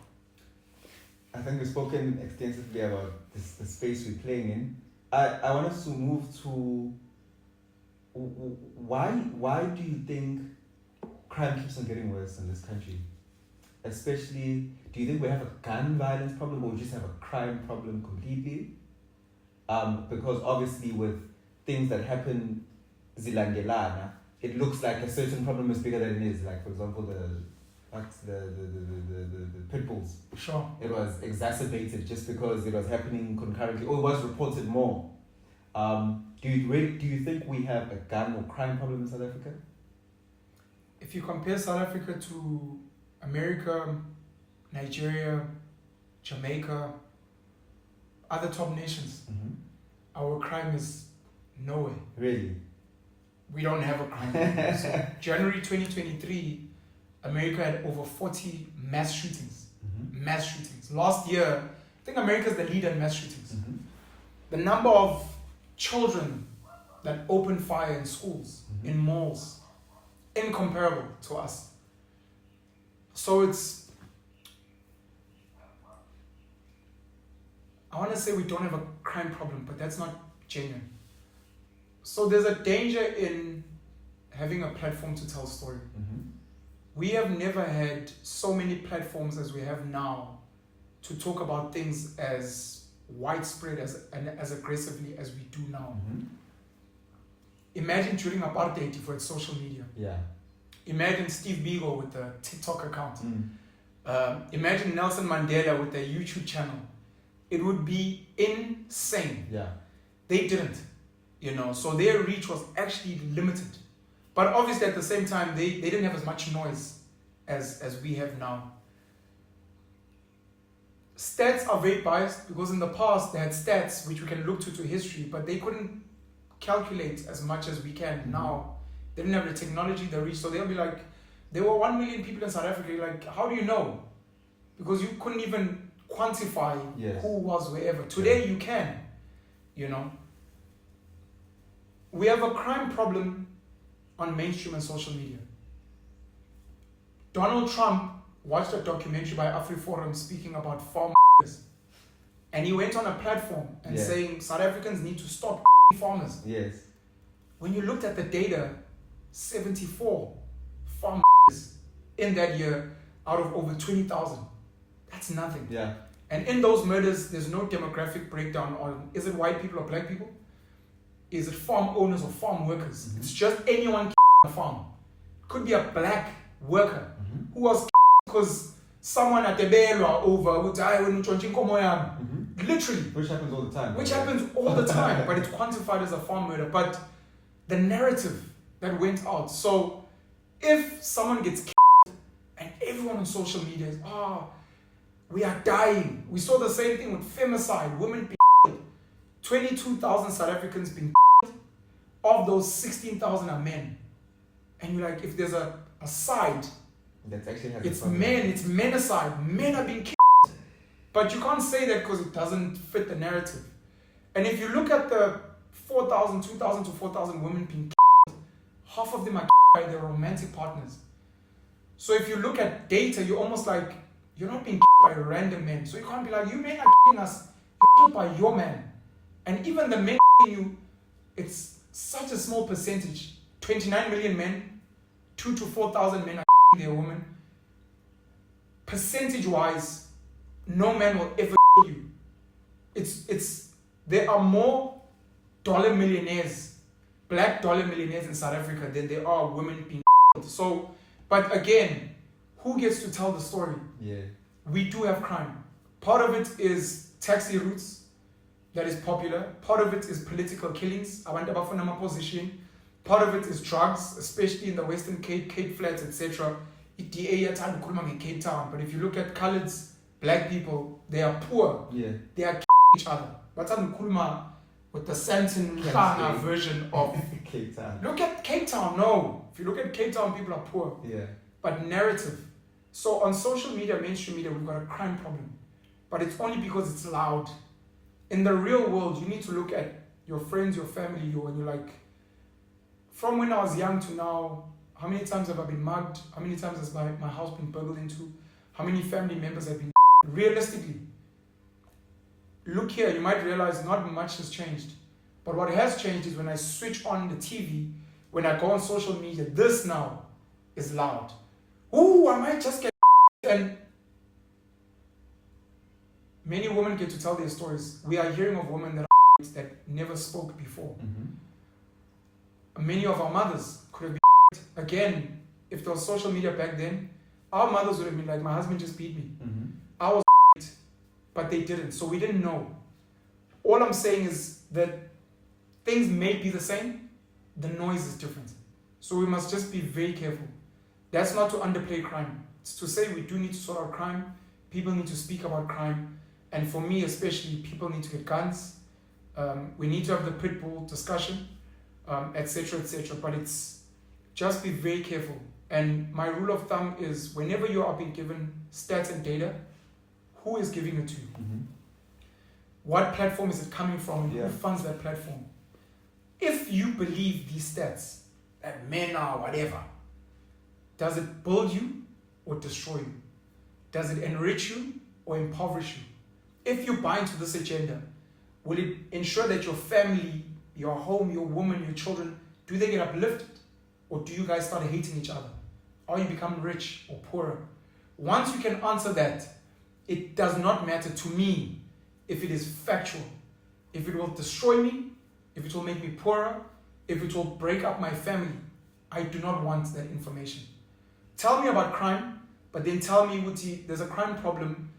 I think we've spoken extensively about the space we're playing in. I want us to move to why do you think crime keeps on getting worse in this country? Especially, do you think we have a gun violence problem or we just have a crime problem completely? Because obviously with things that happen zilangelana, it looks like a certain problem is bigger than it is. Like for example, the pit bulls. Sure. It was exacerbated just because it was happening concurrently, or it was reported more. Do you think we have a gun or crime problem in South Africa? If you compare South Africa to America, Nigeria, Jamaica, other top nations, our crime is nowhere. Really? We don't have a crime problem. So January 2023, America had over 40 mass shootings. Mass shootings. Last year, I think America's the leader in mass shootings. The number of children that open fire in schools, in malls, incomparable to us. So I want to say we don't have a crime problem, but that's not genuine. So there's a danger in having a platform to tell a story. We have never had so many platforms as we have now to talk about things as widespread and as aggressively as we do now. Imagine during apartheid for its social media. Yeah. Imagine Steve Biko with the TikTok account. Imagine Nelson Mandela with the YouTube channel. It would be insane. Yeah. They didn't, so their reach was actually limited. But obviously at the same time, they didn't have as much noise as we have now. Stats are very biased because in the past they had stats which we can look to history, but they couldn't calculate as much as we can now. They didn't have the technology, the reach, so they'll be like, there were 1 million people in South Africa. You're like, how do you know? Because you couldn't even quantify who was wherever. Today you can, We have a crime problem on mainstream and social media. Donald Trump watched a documentary by AfriForum speaking about farm and he went on a platform and saying South Africans need to stop farmers. Yes. When you looked at the data, 74 farm in that year out of over 20,000. That's nothing. Yeah. And in those murders, there's no demographic breakdown on is it white people or black people? Is it farm owners or farm workers? It's just anyone on a farm. Could be a black worker who was because someone at the Belwa over literally. Which happens all the time. Which happens all the time, but it's quantified as a farm murder. But the narrative that went out. So if someone gets killed and everyone on social media is, we are dying. We saw the same thing with femicide, women being killed. 22,000 South Africans being killed. Of those, 16,000 are men. And you're like, if there's a side, that's actually it's men, it's menacide. Men are being killed. But you can't say that because it doesn't fit the narrative. And if you look at the 2,000 to 4,000 women being killed, half of them are by their romantic partners. So if you look at data, you're almost like, you're not being by random men. So you can't be like, you men are killing us, you're killed by your man. And even the men you, it's such a small percentage. 29 million men, 2,000 to 4,000 men are their woman. Percentage-wise, no man will ever kill you. There are more dollar millionaires, black dollar millionaires in South Africa than there are women being killed. So, but again, who gets to tell the story? Yeah. We do have crime. Part of it is taxi routes that is popular. Part of it is political killings. Abantu abafuna position. Part of it is drugs, especially in the Western Cape, Cape Flats, etc. DA yathanda ukukhuluma nge-Cape Town, but if you look at coloreds, black people, they are poor. Yeah. They are each other. Bathanda ukukhuluma with the Santon Mlotshwa version of Cape Town. Look at Cape Town. No, if you look at Cape Town, people are poor. Yeah. But narrative. So on social media, mainstream media, we've got a crime problem. But it's only because it's loud. In the real world, you need to look at your friends, your family, and you're like, from when I was young to now, how many times have I been mugged? How many times has my house been burgled into? How many family members have been realistically? Look here, you might realize not much has changed. But what has changed is when I switch on the TV, when I go on social media, this now is loud. Ooh, I might just get and many women get to tell their stories. We are hearing of women that never spoke before. Mm-hmm. Many of our mothers could have been again, if there was social media back then, our mothers would have been like, my husband just beat me. Mm-hmm. I was but they didn't, so we didn't know. All I'm saying is that things may be the same, the noise is different. So we must just be very careful. That's not to underplay crime. It's to say we do need to sort out crime, people need to speak about crime, and for me especially, people need to get guns. We need to have the pit bull discussion, etc., etc. But it's just be very careful. And my rule of thumb is whenever you are being given stats and data, who is giving it to you? Mm-hmm. What platform is it coming from? And Yeah. who funds that platform? If you believe these stats, that men are whatever, does it build you or destroy you? Does it enrich you or impoverish you? If you buy into this agenda, will it ensure that your family, your home, your woman, your children, do they get uplifted? Or do you guys start hating each other? Or you become rich or poorer? Once you can answer that, it does not matter to me if it is factual, if it will destroy me, if it will make me poorer, if it will break up my family. I do not want that information. Tell me about crime, but then tell me, Wuti, there's a crime problem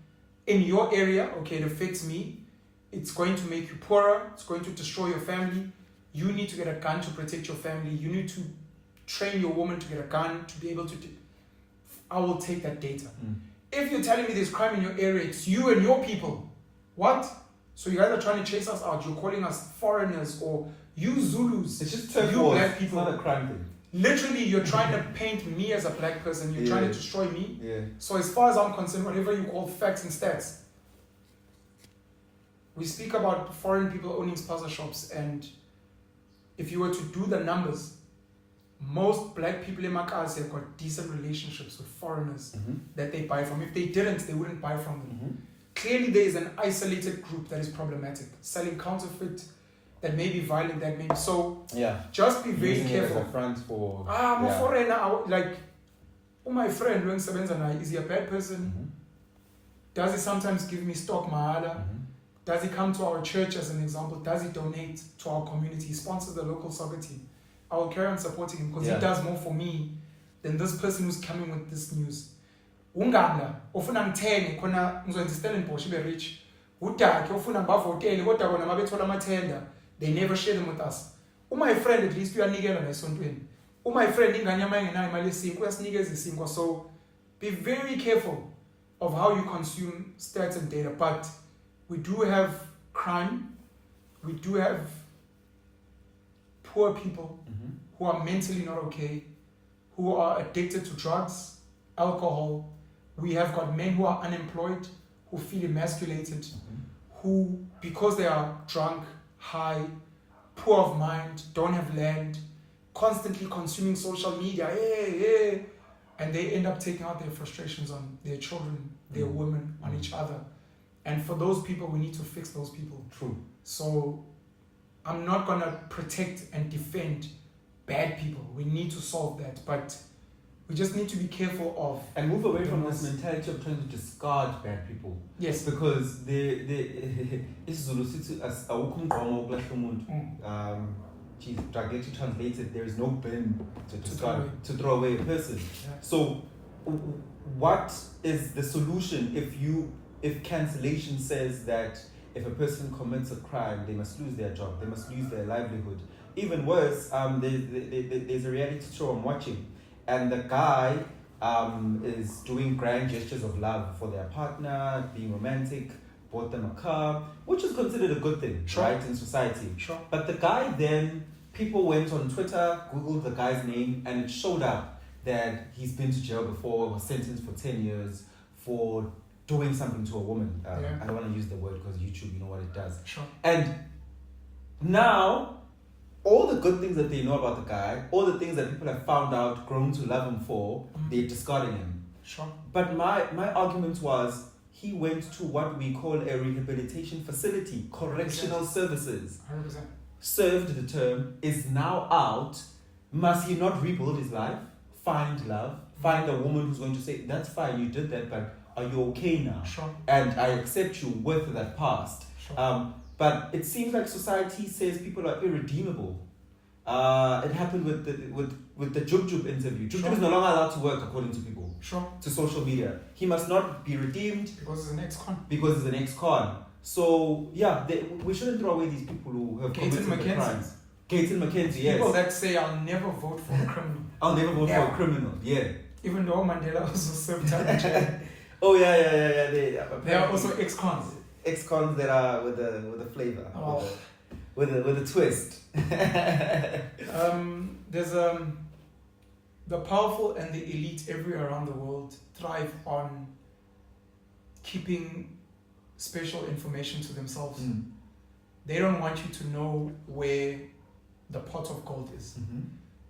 in your area, okay, it affects me, it's going to make you poorer, it's going to destroy your family, you need to get a gun to protect your family, you need to train your woman to get a gun to be able to I will take that data. If you're telling me there's crime in your area, it's you and your people. What? So you guys are trying to chase us out, you're calling us foreigners, or you Zulus, It's just you turquoise. black It's people. not a crime thing. Literally, you're trying to paint me as a black person, you're trying Yeah. to destroy me. Yeah. So as far as I'm concerned, whatever you call facts and stats, we speak about foreign people owning spaza shops, and if you were to do the numbers, most black people in Makazi have got decent relationships with foreigners Mm-hmm. that they buy from. If they didn't, they wouldn't buy from them. Mm-hmm. Clearly, there is an isolated group that is problematic, selling counterfeit, that may be violent, that may be. So Yeah. just be very Using it as careful. a front for. I'm a yeah. foreigner, like, oh, my friend, when Sebenza, is he a bad person? Mm-hmm. Does he sometimes give me stock mahala? Mm-hmm. Does he come to our church as an example? Does he donate to our community? He sponsors the local soccer team. I will carry on supporting him because Yeah. he does more for me than this person who's coming with this news. Unganda, ofuna ngithenge khona ngizoyenza iStellenbosch ibe rich. Udakhe ofuna ngibavotele kodwa bona mabethola amathenda, they never share them with us. My friend at least uyanikela la esontweni. My friend ingane yami engenayo imali yesinkwa uyasinikeza isinkwa. So be very careful of how you consume stats and data. But we do have crime, we do have poor people who are mentally not okay, who are addicted to drugs, alcohol. We have got men who are unemployed, who feel emasculated, who, because they are drunk, high, poor of mind, don't have land, constantly consuming social media, and they end up taking out their frustrations on their children, their women, on each other. And for those people, we need to fix those people. True. So I'm not going to protect and defend bad people. We need to solve that. But we just need to be careful of... And move away from this mentality of trying to discard bad people. Yes. Because isiZulu sithi awukho umgqomo wokulahla umuntu. Directly translated, there is no bin to discard, to throw away a person. Yeah. So what is the solution if cancellation says that if a person commits a crime, they must lose their job, they must lose their livelihood? Even worse, there's a reality show I'm watching, and the guy is doing grand gestures of love for their partner, being romantic, bought them a car, which is considered a good thing, right, in society. Sure. But the guy then, people went on Twitter, Googled the guy's name, and it showed up that he's been to jail before, was sentenced for 10 years for doing something to a woman. I don't want to use the word because YouTube, you know what it does. Sure. And now, all the good things that they know about the guy, all the things that people have found out, grown to love him for, they're discarding him. Sure. But my argument was, he went to what we call a rehabilitation facility, correctional services. 100%. Served the term, is now out. Must he not rebuild his life? Find love? Find a woman who's going to say, that's fine, you did that, but are you okay now? Sure. And I accept you with that past. Sure. But it seems like society says people are irredeemable. It happened with the Jub interview. Jub is no longer allowed to work, according to people. Sure. To social media. He must not be redeemed. Because he's an ex-con. Because he's an ex-con. So, yeah, we shouldn't throw away these people who have committed the crimes. Gaten McKenzie, yes. People that say, I'll never vote for a criminal. I'll never vote for a criminal, yeah. Even though Mandela also served time in jail. Oh, yeah. They are also ex-cons. Ex-cons that are with the flavor, with a twist. There's the powerful and the elite everywhere around the world thrive on keeping special information to themselves. They don't want you to know where the pot of gold is,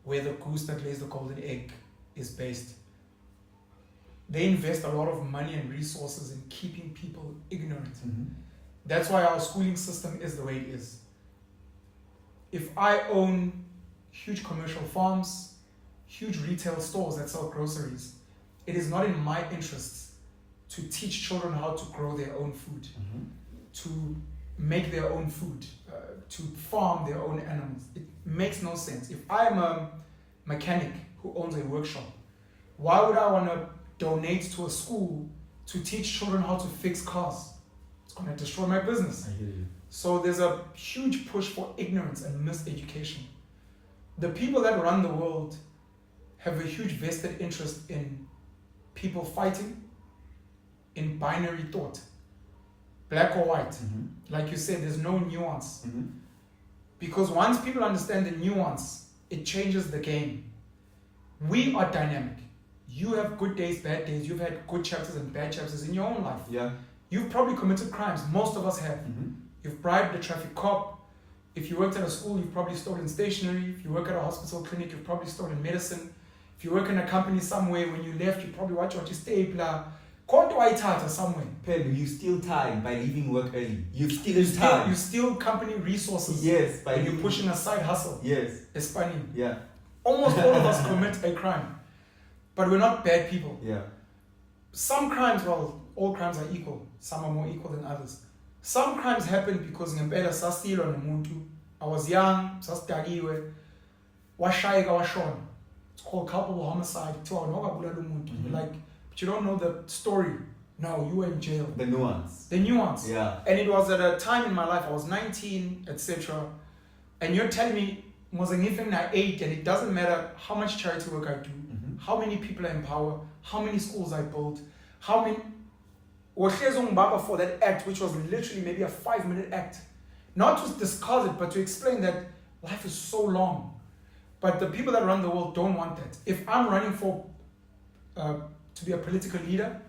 where the goose that lays the golden egg is based. They invest a lot of money and resources in keeping people ignorant. That's why our schooling system is the way it is. If I own huge commercial farms, huge retail stores that sell groceries, it is not in my interests to teach children how to grow their own food, to make their own food, to farm their own animals. It makes no sense. If I'm a mechanic who owns a workshop, why would I want to donate to a school to teach children how to fix cars? It's going to destroy my business. I hear you. So there's a huge push for ignorance and miseducation. The people that run the world have a huge vested interest in people fighting, in binary thought, black or white. Like you said, there's no nuance. Because once people understand the nuance, it changes the game. We are dynamic. You have good days, bad days. You've had good chapters and bad chapters in your own life. Yeah. You've probably committed crimes. Most of us have. You've bribed a traffic cop. If you worked at a school, you've probably stolen stationery. If you work at a hospital clinic, you've probably stolen medicine. If you work in a company somewhere, when you left, you probably watch your stapler. Konto ayithatha somewhere. Pelu, you steal time by leaving work early. You steal time. You steal company resources. Yes. By and you're pushing a side hustle. Yes. Espani. Yeah. Almost all of us commit a crime. But we're not bad people. Yeah. Some crimes, well, all crimes are equal. Some are more equal than others. Some crimes happen because ngempela sasilo nomuntu. I was young, sasidakiwe, washayeka washona. It's called culpable homicide. Like, but you don't know the story. No, you were in jail. The nuance. The nuance. Yeah. And it was at a time in my life, I was 19, etc. And you're telling me, I was anything at 8, and it doesn't matter how much charity work I do, how many people I empower, how many schools I build, how many... for that act, which was literally maybe a 5-minute act. Not to discard it, but to explain that life is so long. But the people that run the world don't want that. If I'm running for to be a political leader,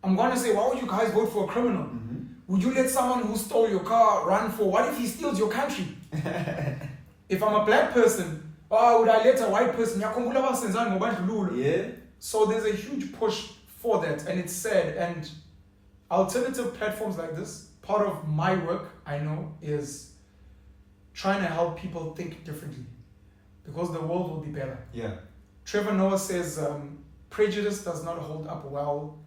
I'm going to say, why would you guys vote for a criminal? Would you let someone who stole your car run for? What if he steals your country? If I'm a black person, would I let a white person? Yeah. So there's a huge push for that, and it's sad. And alternative platforms like this, part of my work, I know, is trying to help people think differently, because the world will be better. Yeah. Trevor Noah says prejudice does not hold up well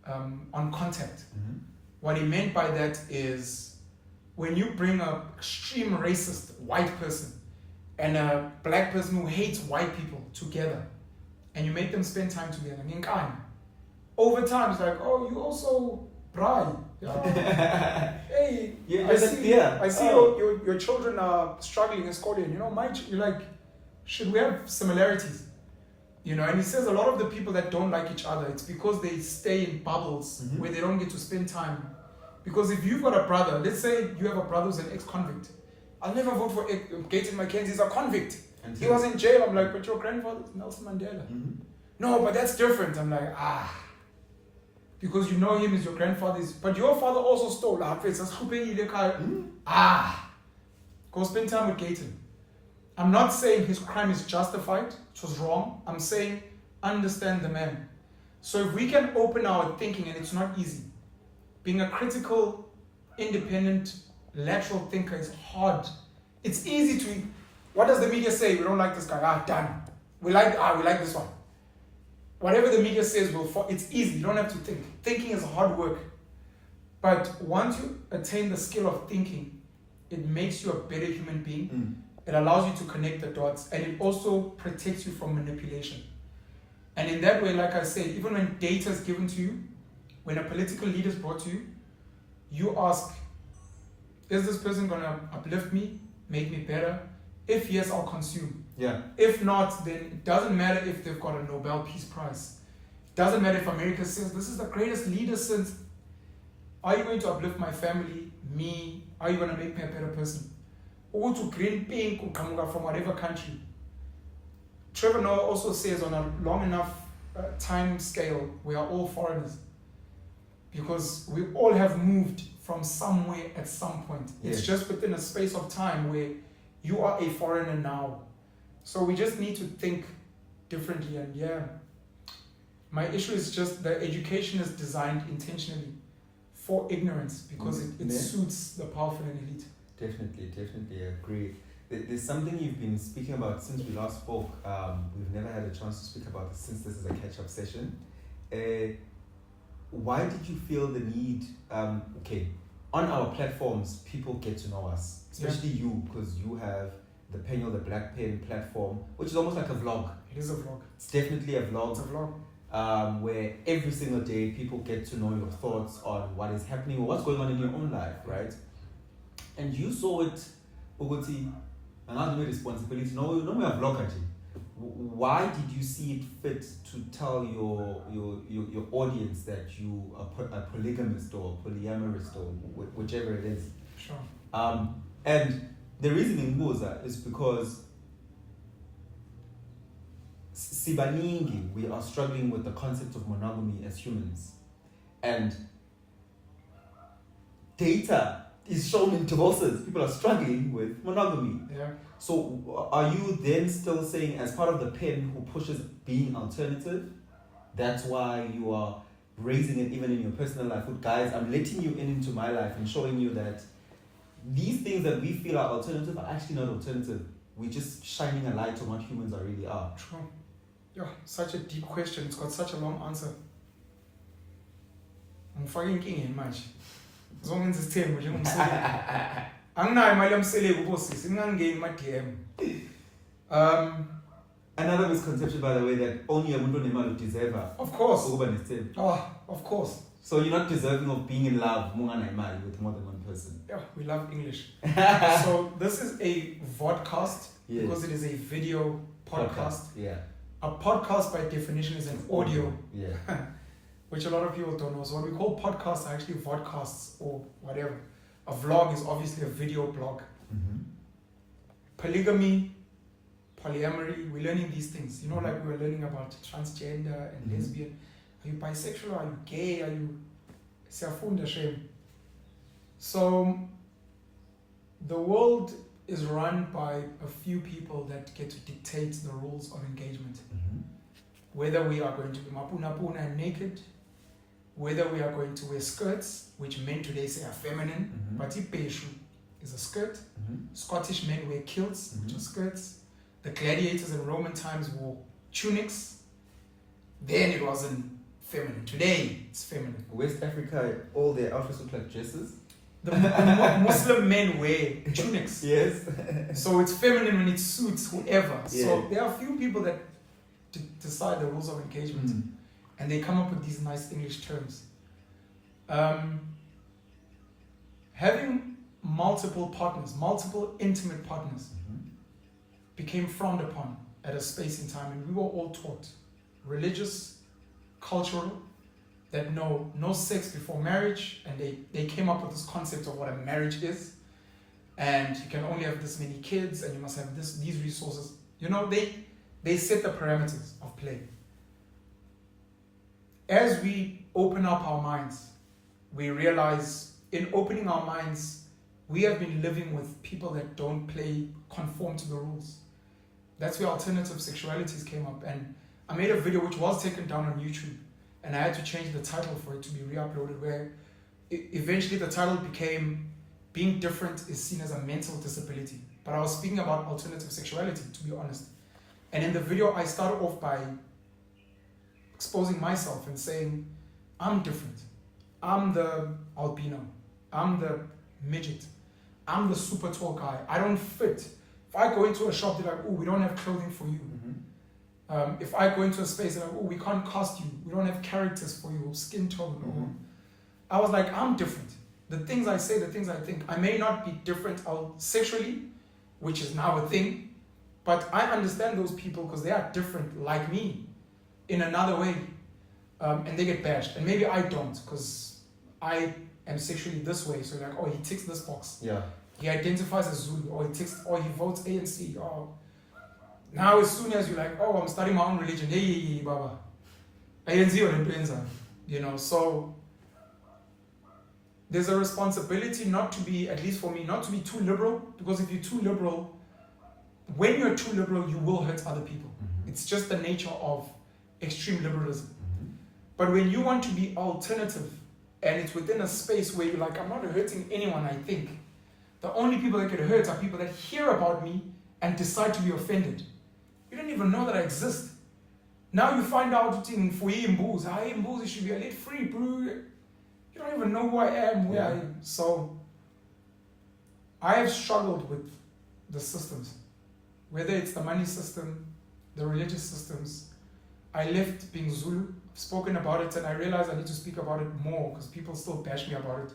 on contact. Mm-hmm. What he meant by that is when you bring an extreme racist white person and a black person who hates white people together, and you make them spend time together, over time it's like, oh, you also Brian. Hey, Yeah, I see oh. your children are struggling in school, and you're like, should we have similarities? And he says a lot of the people that don't like each other, it's because they stay in bubbles Mm-hmm. where they don't get to spend time. Because if you've got a brother, let's say you have a brother who's an ex-convict, I'll never vote for Gaten McKenzie, he's a convict. He was in jail. I'm like, but your grandfather's Nelson Mandela. Mm-hmm. No, but that's different. I'm like, because you know him as your grandfather's, but your father also stole. Go spend time with Gaten. I'm not saying his crime is justified, it was wrong. I'm saying understand the man. So if we can open our thinking, and it's not easy, being a critical, independent, lateral thinker is hard. It's easy to, what does the media say? We don't like this guy. Done. We like this one. Whatever the media says, it's easy. You don't have to think. Thinking is hard work. But once you attain the skill of thinking, it makes you a better human being. It allows you to connect the dots, and it also protects you from manipulation. And in that way, like I said, even when data is given to you, when a political leader is brought to you, you ask, is this person going to uplift me, make me better? If yes, I'll consume. Yeah. If not, then it doesn't matter if they've got a Nobel Peace Prize. It doesn't matter if America says, this is the greatest leader since. Are you going to uplift my family, me? Are you going to make me a better person? Or to green pink from whatever country. Trevor Noah also says on a long enough time scale, we are all foreigners. Because we all have moved from somewhere at some point. Yes. It's just within a space of time where you are a foreigner now. So we just need to think differently. And my issue is just the education is designed intentionally for ignorance, because it suits the powerful and elite. Definitely, I agree. There's something you've been speaking about since we last spoke. We've never had a chance to speak about this since this is a catch-up session. Why did you feel the need? On our platforms, people get to know us, especially you, because you have the Penuel, the Black Pen platform, which is almost like a vlog. It is a vlog. It's definitely a vlog. It's a vlog. Where every single day people get to know your thoughts on what is happening or what's going on in your own life, right? And you saw it, Uguti, and I have no responsibility. No, we are vlogger. Why did you see it fit to tell your audience that you are a polygamist or polyamorous or whichever it is? Sure. And the reason in Buza is because Sibaningi, we are struggling with the concept of monogamy as humans. And data is shown in divorces. People are struggling with monogamy. Yeah. So are you then still saying, as part of the pen who pushes being alternative, that's why you are raising it even in your personal life? With guys, I'm letting you into my life and showing you that these things that we feel are alternative are actually not alternative. We're just shining a light on what humans are really are. True. Yeah, such a deep question. It's got such a long answer. I'm fucking king manje. Zongenza isithembu njengomsele. Anginayo imali yomsele kubosisi, ngingangeni ma-DM. Another misconception, by the way, that only a umuntu onemali deserve. Of course. Of course. So you're not deserving of being in love with more than one person. Yeah, we love English. So this is a vodcast because it is a video podcast. Yeah. A podcast by definition is an audio. Yeah. Which a lot of people don't know. So what we call podcasts are actually vodcasts or whatever. A vlog is obviously a video blog. Mm-hmm. Polygamy, polyamory, we're learning these things. You know, like we were learning about transgender and lesbian. Are you bisexual? Are you gay? Are you... Siyafunda shame. So the world is run by a few people that get to dictate the rules of engagement. Whether we are going to be mapuna and naked, whether we are going to wear skirts, which men today say are feminine, but ipeshu is a skirt. Scottish men wear kilts, which are skirts. The gladiators in Roman times wore tunics. Then it wasn't feminine. Today it's feminine. West Africa, all their outfits look like dresses. The Muslim men wear tunics. Yes. So it's feminine when it suits whoever. Yeah. So there are a few people that decide the rules of engagement. And they come up with these nice English terms. Having multiple partners, multiple intimate partners, became frowned upon at a space in time, and we were all taught, religious, cultural, that no sex before marriage, and they came up with this concept of what a marriage is, and you can only have this many kids, and you must have these resources. You know, they set the parameters of play. As we open up our minds, we realize in opening our minds, we have been living with people that don't conform to the rules. That's where alternative sexualities came up. And I made a video which was taken down on YouTube, and I had to change the title for it to be re-uploaded, where eventually the title became Being Different is Seen as a Mental Disability. But I was speaking about alternative sexuality, to be honest. And in the video, I started off by exposing myself and saying, I'm different. I'm the albino. I'm the midget. I'm the super tall guy. I don't fit. If I go into a shop, they're like, oh, we don't have clothing for you. If I go into a space, they're like, oh, we can't cast you. We don't have characters for you, skin tone. I was like, I'm different. The things I say, the things I think. I may not be different sexually, which is now a thing, but I understand those people because they are different like me in another way. And they get bashed. And maybe I don't, because I am sexually this way. So like, oh, he ticks this box. Yeah. He identifies as Zulu, or he votes ANC. Or now as soon as you're like, oh, I'm studying my own religion, hey, baba. ANC or influencer. You know, so there's a responsibility not to be, at least for me, not to be too liberal, because if you're too liberal, when you're too liberal, you will hurt other people. It's just the nature of extreme liberalism. But when you want to be alternative, and it's within a space where you're like, I'm not hurting anyone, I think. The only people that get hurt are people that hear about me and decide to be offended. You don't even know that I exist. Now you find out for you should be a little free, bro. You don't even know who I am, where I am. So I have struggled with the systems. Whether it's the money system, the religious systems. I left being Zulu, spoken about it, and I realized I need to speak about it more because people still bash me about it.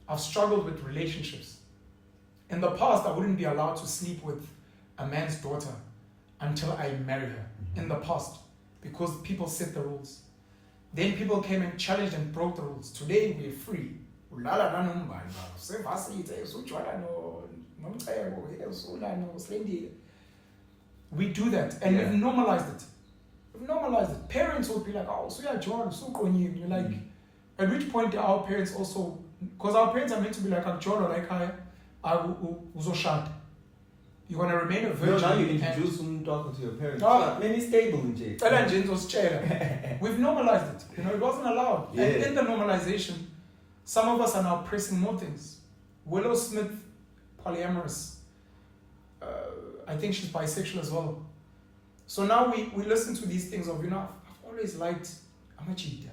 I've struggled with relationships. In the past, I wouldn't be allowed to sleep with a man's daughter until I marry her. In the past, because people set the rules. Then people came and challenged and broke the rules. Today, we're free. We do that, and we've normalized it. We've normalized it. Parents would be like, oh, so you're John, so going. You're like, at which point our parents also, because our parents are meant to be like, John, or like, you're going to remain a virgin. No, now you introduce them talking to your parents. Maybe stable in jail. We've normalized it. You know, it wasn't allowed. Yeah. And in the normalization, some of us are now pressing more things. Willow Smith, polyamorous. I think she's bisexual as well. So now we listen to these things of, you know, I've always liked Amachita.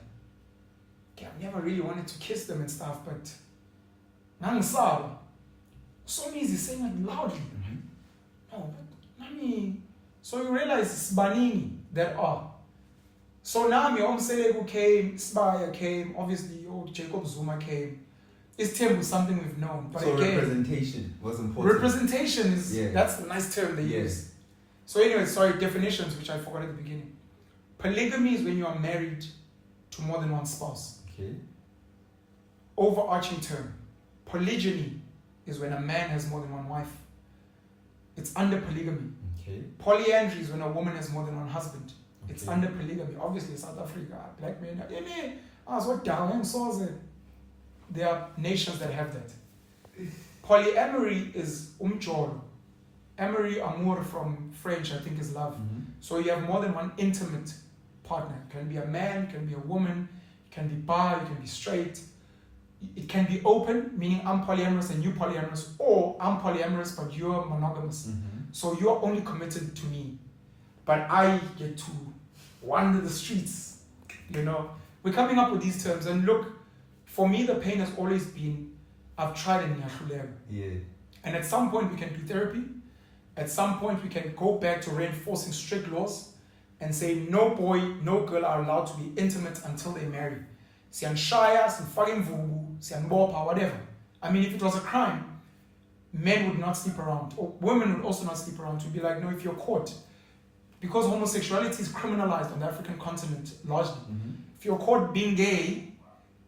Okay, I've never really wanted to kiss them and stuff, but Nansaba. So easy saying it loudly. No, but Nami. So you realize it's Banini that are. So now my Selegu came, Spire came, obviously Jacob Zuma came. It's Tembu, something we've known. But so again, representation was important. Representation is, that's the nice term they use. So anyway, definitions, which I forgot at the beginning. Polygamy is when you are married to more than one spouse. Okay. Overarching term. Polygyny is when a man has more than one wife. It's under polygamy. Okay. Polyandry is when a woman has more than one husband. Okay. It's under polygamy. Obviously, South Africa, black men, so down, so there are nations that have that. Polyamory is umjolo. Amory, amour from French, I think is love. So you have more than one intimate partner. It can be a man, it can be a woman, it can be bi, it can be straight. It can be open, meaning I'm polyamorous and you polyamorous, or I'm polyamorous but you're monogamous. So you're only committed to me, but I get to wander the streets. You know, we're coming up with these terms, and look, for me the pain has always been, I've tried and and at some point we can do therapy. At some point we can go back to reinforcing strict laws and say no boy, no girl are allowed to be intimate until they marry. Siyanshaya, sifake imvubu, siyanbopha, whatever. I mean, if it was a crime, men would not sleep around, or women would also not sleep around. To be like, no, if you're caught, because homosexuality is criminalized on the African continent largely. If you're caught being gay,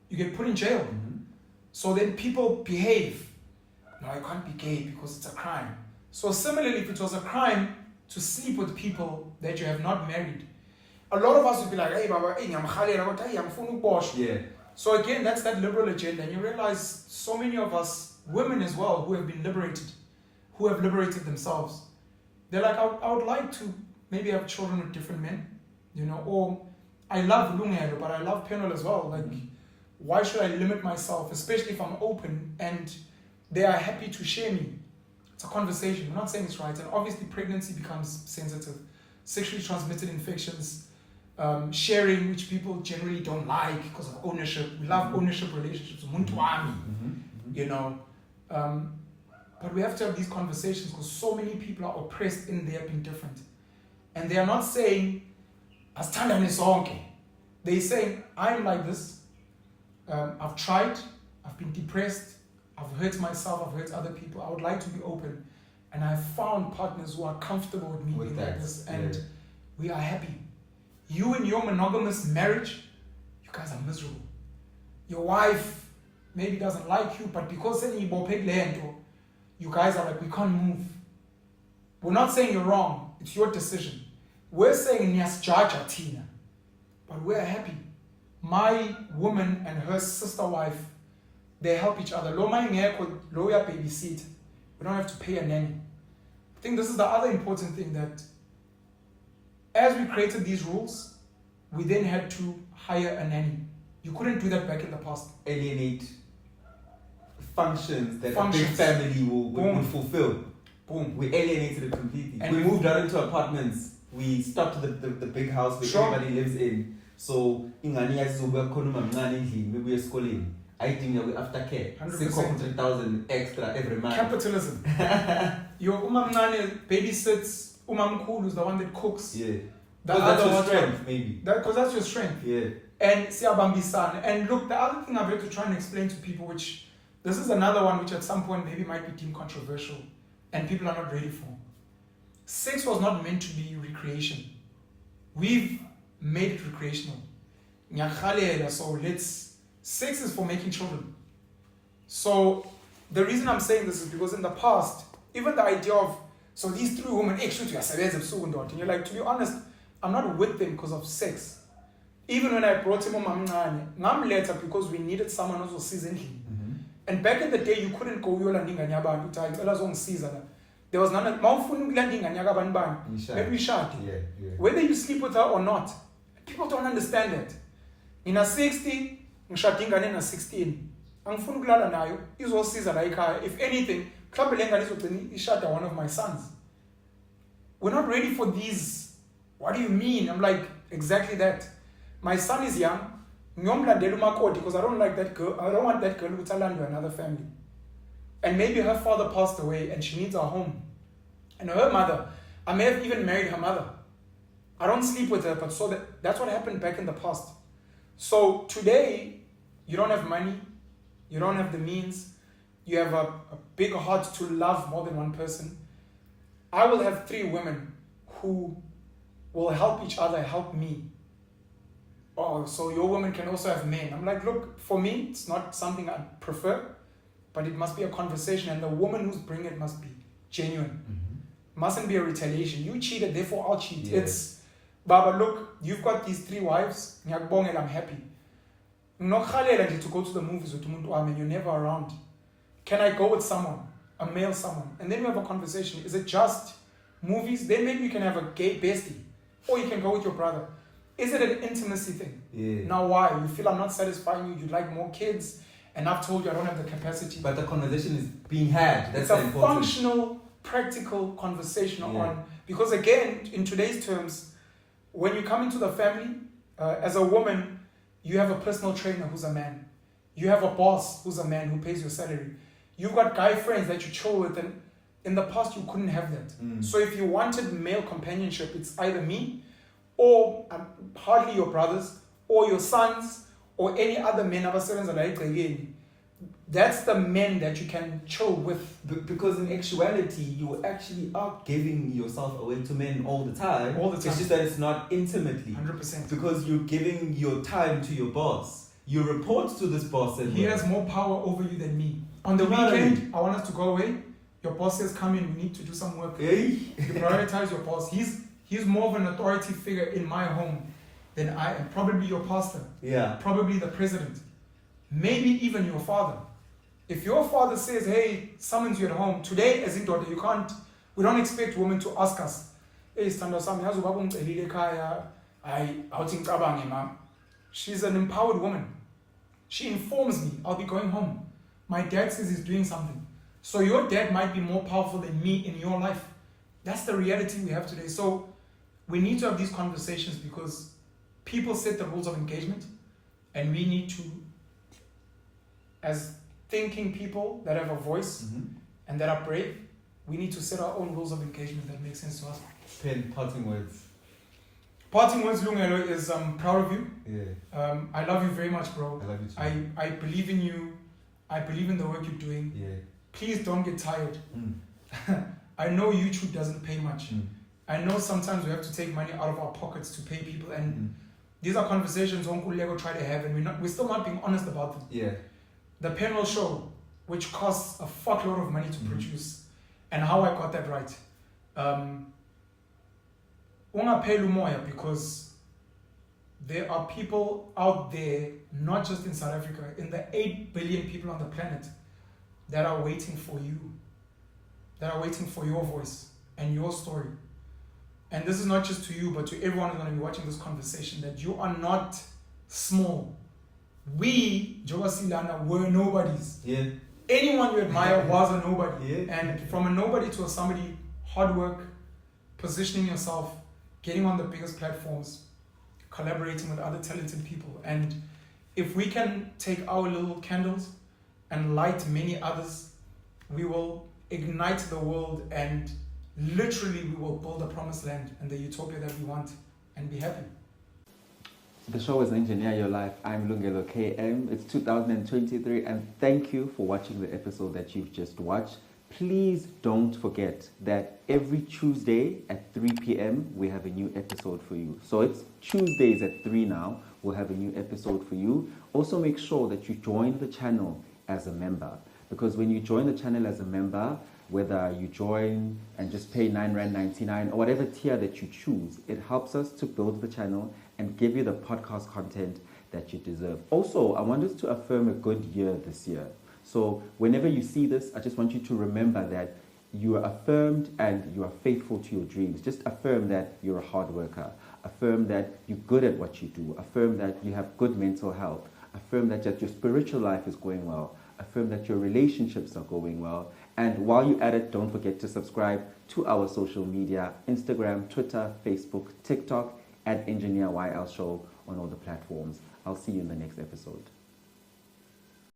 you get put in jail. So then people behave. No, I can't be gay because it's a crime. So similarly, if it was a crime to sleep with people that you have not married, a lot of us would be like, hey, Baba, hey, Yeah. So again, that's that liberal agenda. And you realize so many of us, women as well, who have been liberated, who have liberated themselves, they're like, I would like to maybe have children with different men, you know, or I love Lungelo, but I love Penuel as well. Like, why should I limit myself, especially if I'm open and they are happy to share me? It's a conversation. We're not saying it's right. And obviously pregnancy becomes sensitive. Sexually transmitted infections, sharing, which people generally don't like because of ownership. We love ownership relationships. You know. But we have to have these conversations because so many people are oppressed in their being different. And they are not saying, they're saying, I'm like this. I've tried. I've been depressed. I've hurt myself, I've hurt other people. I would like to be open. And I've found partners who are comfortable with me being like this. And we are happy. You in your monogamous marriage, you guys are miserable. Your wife maybe doesn't like you, but because you guys are like, we can't move. We're not saying you're wrong. It's your decision. We're saying Tina, but we're happy. My woman and her sister wife, they help each other. Lawyer babysit. We don't have to pay a nanny. I think this is the other important thing, that as we created these rules, we then had to hire a nanny. You couldn't do that back in the past. Alienate functions that a big family will fulfill. Boom. We alienated it completely. And we moved out into apartments. We stopped the big house where everybody lives in. So, ingani maybe schooling. I think that we aftercare. 600,000 extra every month. Capitalism. Your umamnane babysits, umamkulu is the one that cooks. Yeah. That's your strength, maybe. Because that's your strength. Yeah. And siyabambisana. And look, the other thing I've had to try and explain to people, which this is another one which at some point maybe might be deemed controversial and people are not ready for. Sex was not meant to be recreation. We've made it recreational. So sex is for making children. So the reason I'm saying this is because in the past, even the idea of, so these three women, and you're like, to be honest, I'm not with them because of sex. Even when I brought him on later because we needed someone else to season him. And back in the day, you couldn't go there was none maybe shot. Whether you sleep with her or not, people don't understand that. In a 60, ngishadingane na 16 angifuni ukulala nayo izosiza la ekhaya. If anything, mhlawumbe le ngane izogcina ishada one of my sons. We're not ready for these. What do you mean? I'm like, exactly that. My son is young. Ngiyomlandela umakoti because I don't like that girl. I don't want that girl to land to another family. And maybe her father passed away and she needs a home. And her mother, I may have even married her mother. I don't sleep with her, but so that's what happened back in the past. So today, you don't have money, you don't have the means, you have a big heart to love more than one person. I will have 3 women who will help each other, help me. Oh, so your women can also have men. I'm like, look, for me, it's not something I prefer, but it must be a conversation, and the woman who's bringing it must be genuine. Mustn't be a retaliation. You cheated, therefore I'll cheat. It's, Baba, look, you've got these 3 wives, I'm happy. to go to the movies with umuntu wami and you're never around. Can I go with someone, a male someone? And then we have a conversation. Is it just movies? Then maybe you can have a gay bestie. Or you can go with your brother. Is it an intimacy thing? Yeah. Now why? You feel I'm not satisfying you, you'd like more kids, and I've told you I don't have the capacity. But the conversation is being had. That's it's a important. functional, practical conversation Yeah. on, because again, in today's terms, when you come into the family, as a woman, you have a personal trainer who's a man. You have a boss who's a man who pays your salary. You've got guy friends that you chill with, and in the past you couldn't have that. So if you wanted male companionship, it's either me, or hardly your brothers, or your sons, or any other men. That's the men that you can chill with. Because in actuality, you actually are giving yourself away to men all the time. All the time. It's just that it's not intimately. 100%. Because you're giving your time to your boss. You report to this boss. And He has more power over you than me. On the weekend, I want us to go away. Your boss says, come in, we need to do some work. Hey. You prioritize your boss. He's more of an authority figure in my home than I am. Probably your pastor. Yeah. Probably the president. Maybe even your father. If your father says, hey, summons you at home, today as in daughter, we don't expect women to ask us, hey, she's an empowered woman. She informs me, I'll be going home. My dad says he's doing something. So your dad might be more powerful than me in your life. That's the reality we have today. So we need to have these conversations because people set the rules of engagement, and we need to, as thinking people that have a voice and that are brave, we need to set our own rules of engagement that make sense to us. Parting words. Parting words, Lungelo, is I'm proud of you. Yeah. I love you very much, bro. I love you too. I believe in you. I believe in the work you're doing. Yeah. Please don't get tired. I know YouTube doesn't pay much. I know sometimes we have to take money out of our pockets to pay people, and these are conversations Uncle Lego try to have, and we're still not being honest about them. Yeah. The Penuel show, which costs a fuckload of money to produce, and how I got that right. Ungapheli umoya, because there are people out there, not just in South Africa, in the 8 billion people on the planet, that are waiting for you, that are waiting for your voice and your story. And this is not just to you, but to everyone who's going to be watching this conversation, that you are not small. We, Joga Silana, were nobodies. Yeah. Anyone you admire was a nobody. Yeah. And from a nobody to a somebody, hard work, positioning yourself, getting on the biggest platforms, collaborating with other talented people. And if we can take our little candles and light many others, we will ignite the world, and literally we will build a promised land and the utopia that we want and be happy. The show is Engineer Your Life. I'm Lungelo KM. It's 2023, and thank you for watching the episode that you've just watched. Please don't forget that every Tuesday at 3 p.m. we have a new episode for you. So it's Tuesdays at 3 now. We'll have a new episode for you. Also make sure that you join the channel as a member, because when you join the channel as a member, whether you join and just pay R9.99 or whatever tier that you choose, it helps us to build the channel and give you the podcast content that you deserve. Also, I want us to affirm a good year this year. So whenever you see this, I just want you to remember that you are affirmed and you are faithful to your dreams. Just affirm that you're a hard worker. Affirm that you're good at what you do. Affirm that you have good mental health. Affirm that your spiritual life is going well. Affirm that your relationships are going well. And while you're at it, don't forget to subscribe to our social media, Instagram, Twitter, Facebook, TikTok, at Engineer YL Show on all the platforms. I'll see you in the next episode.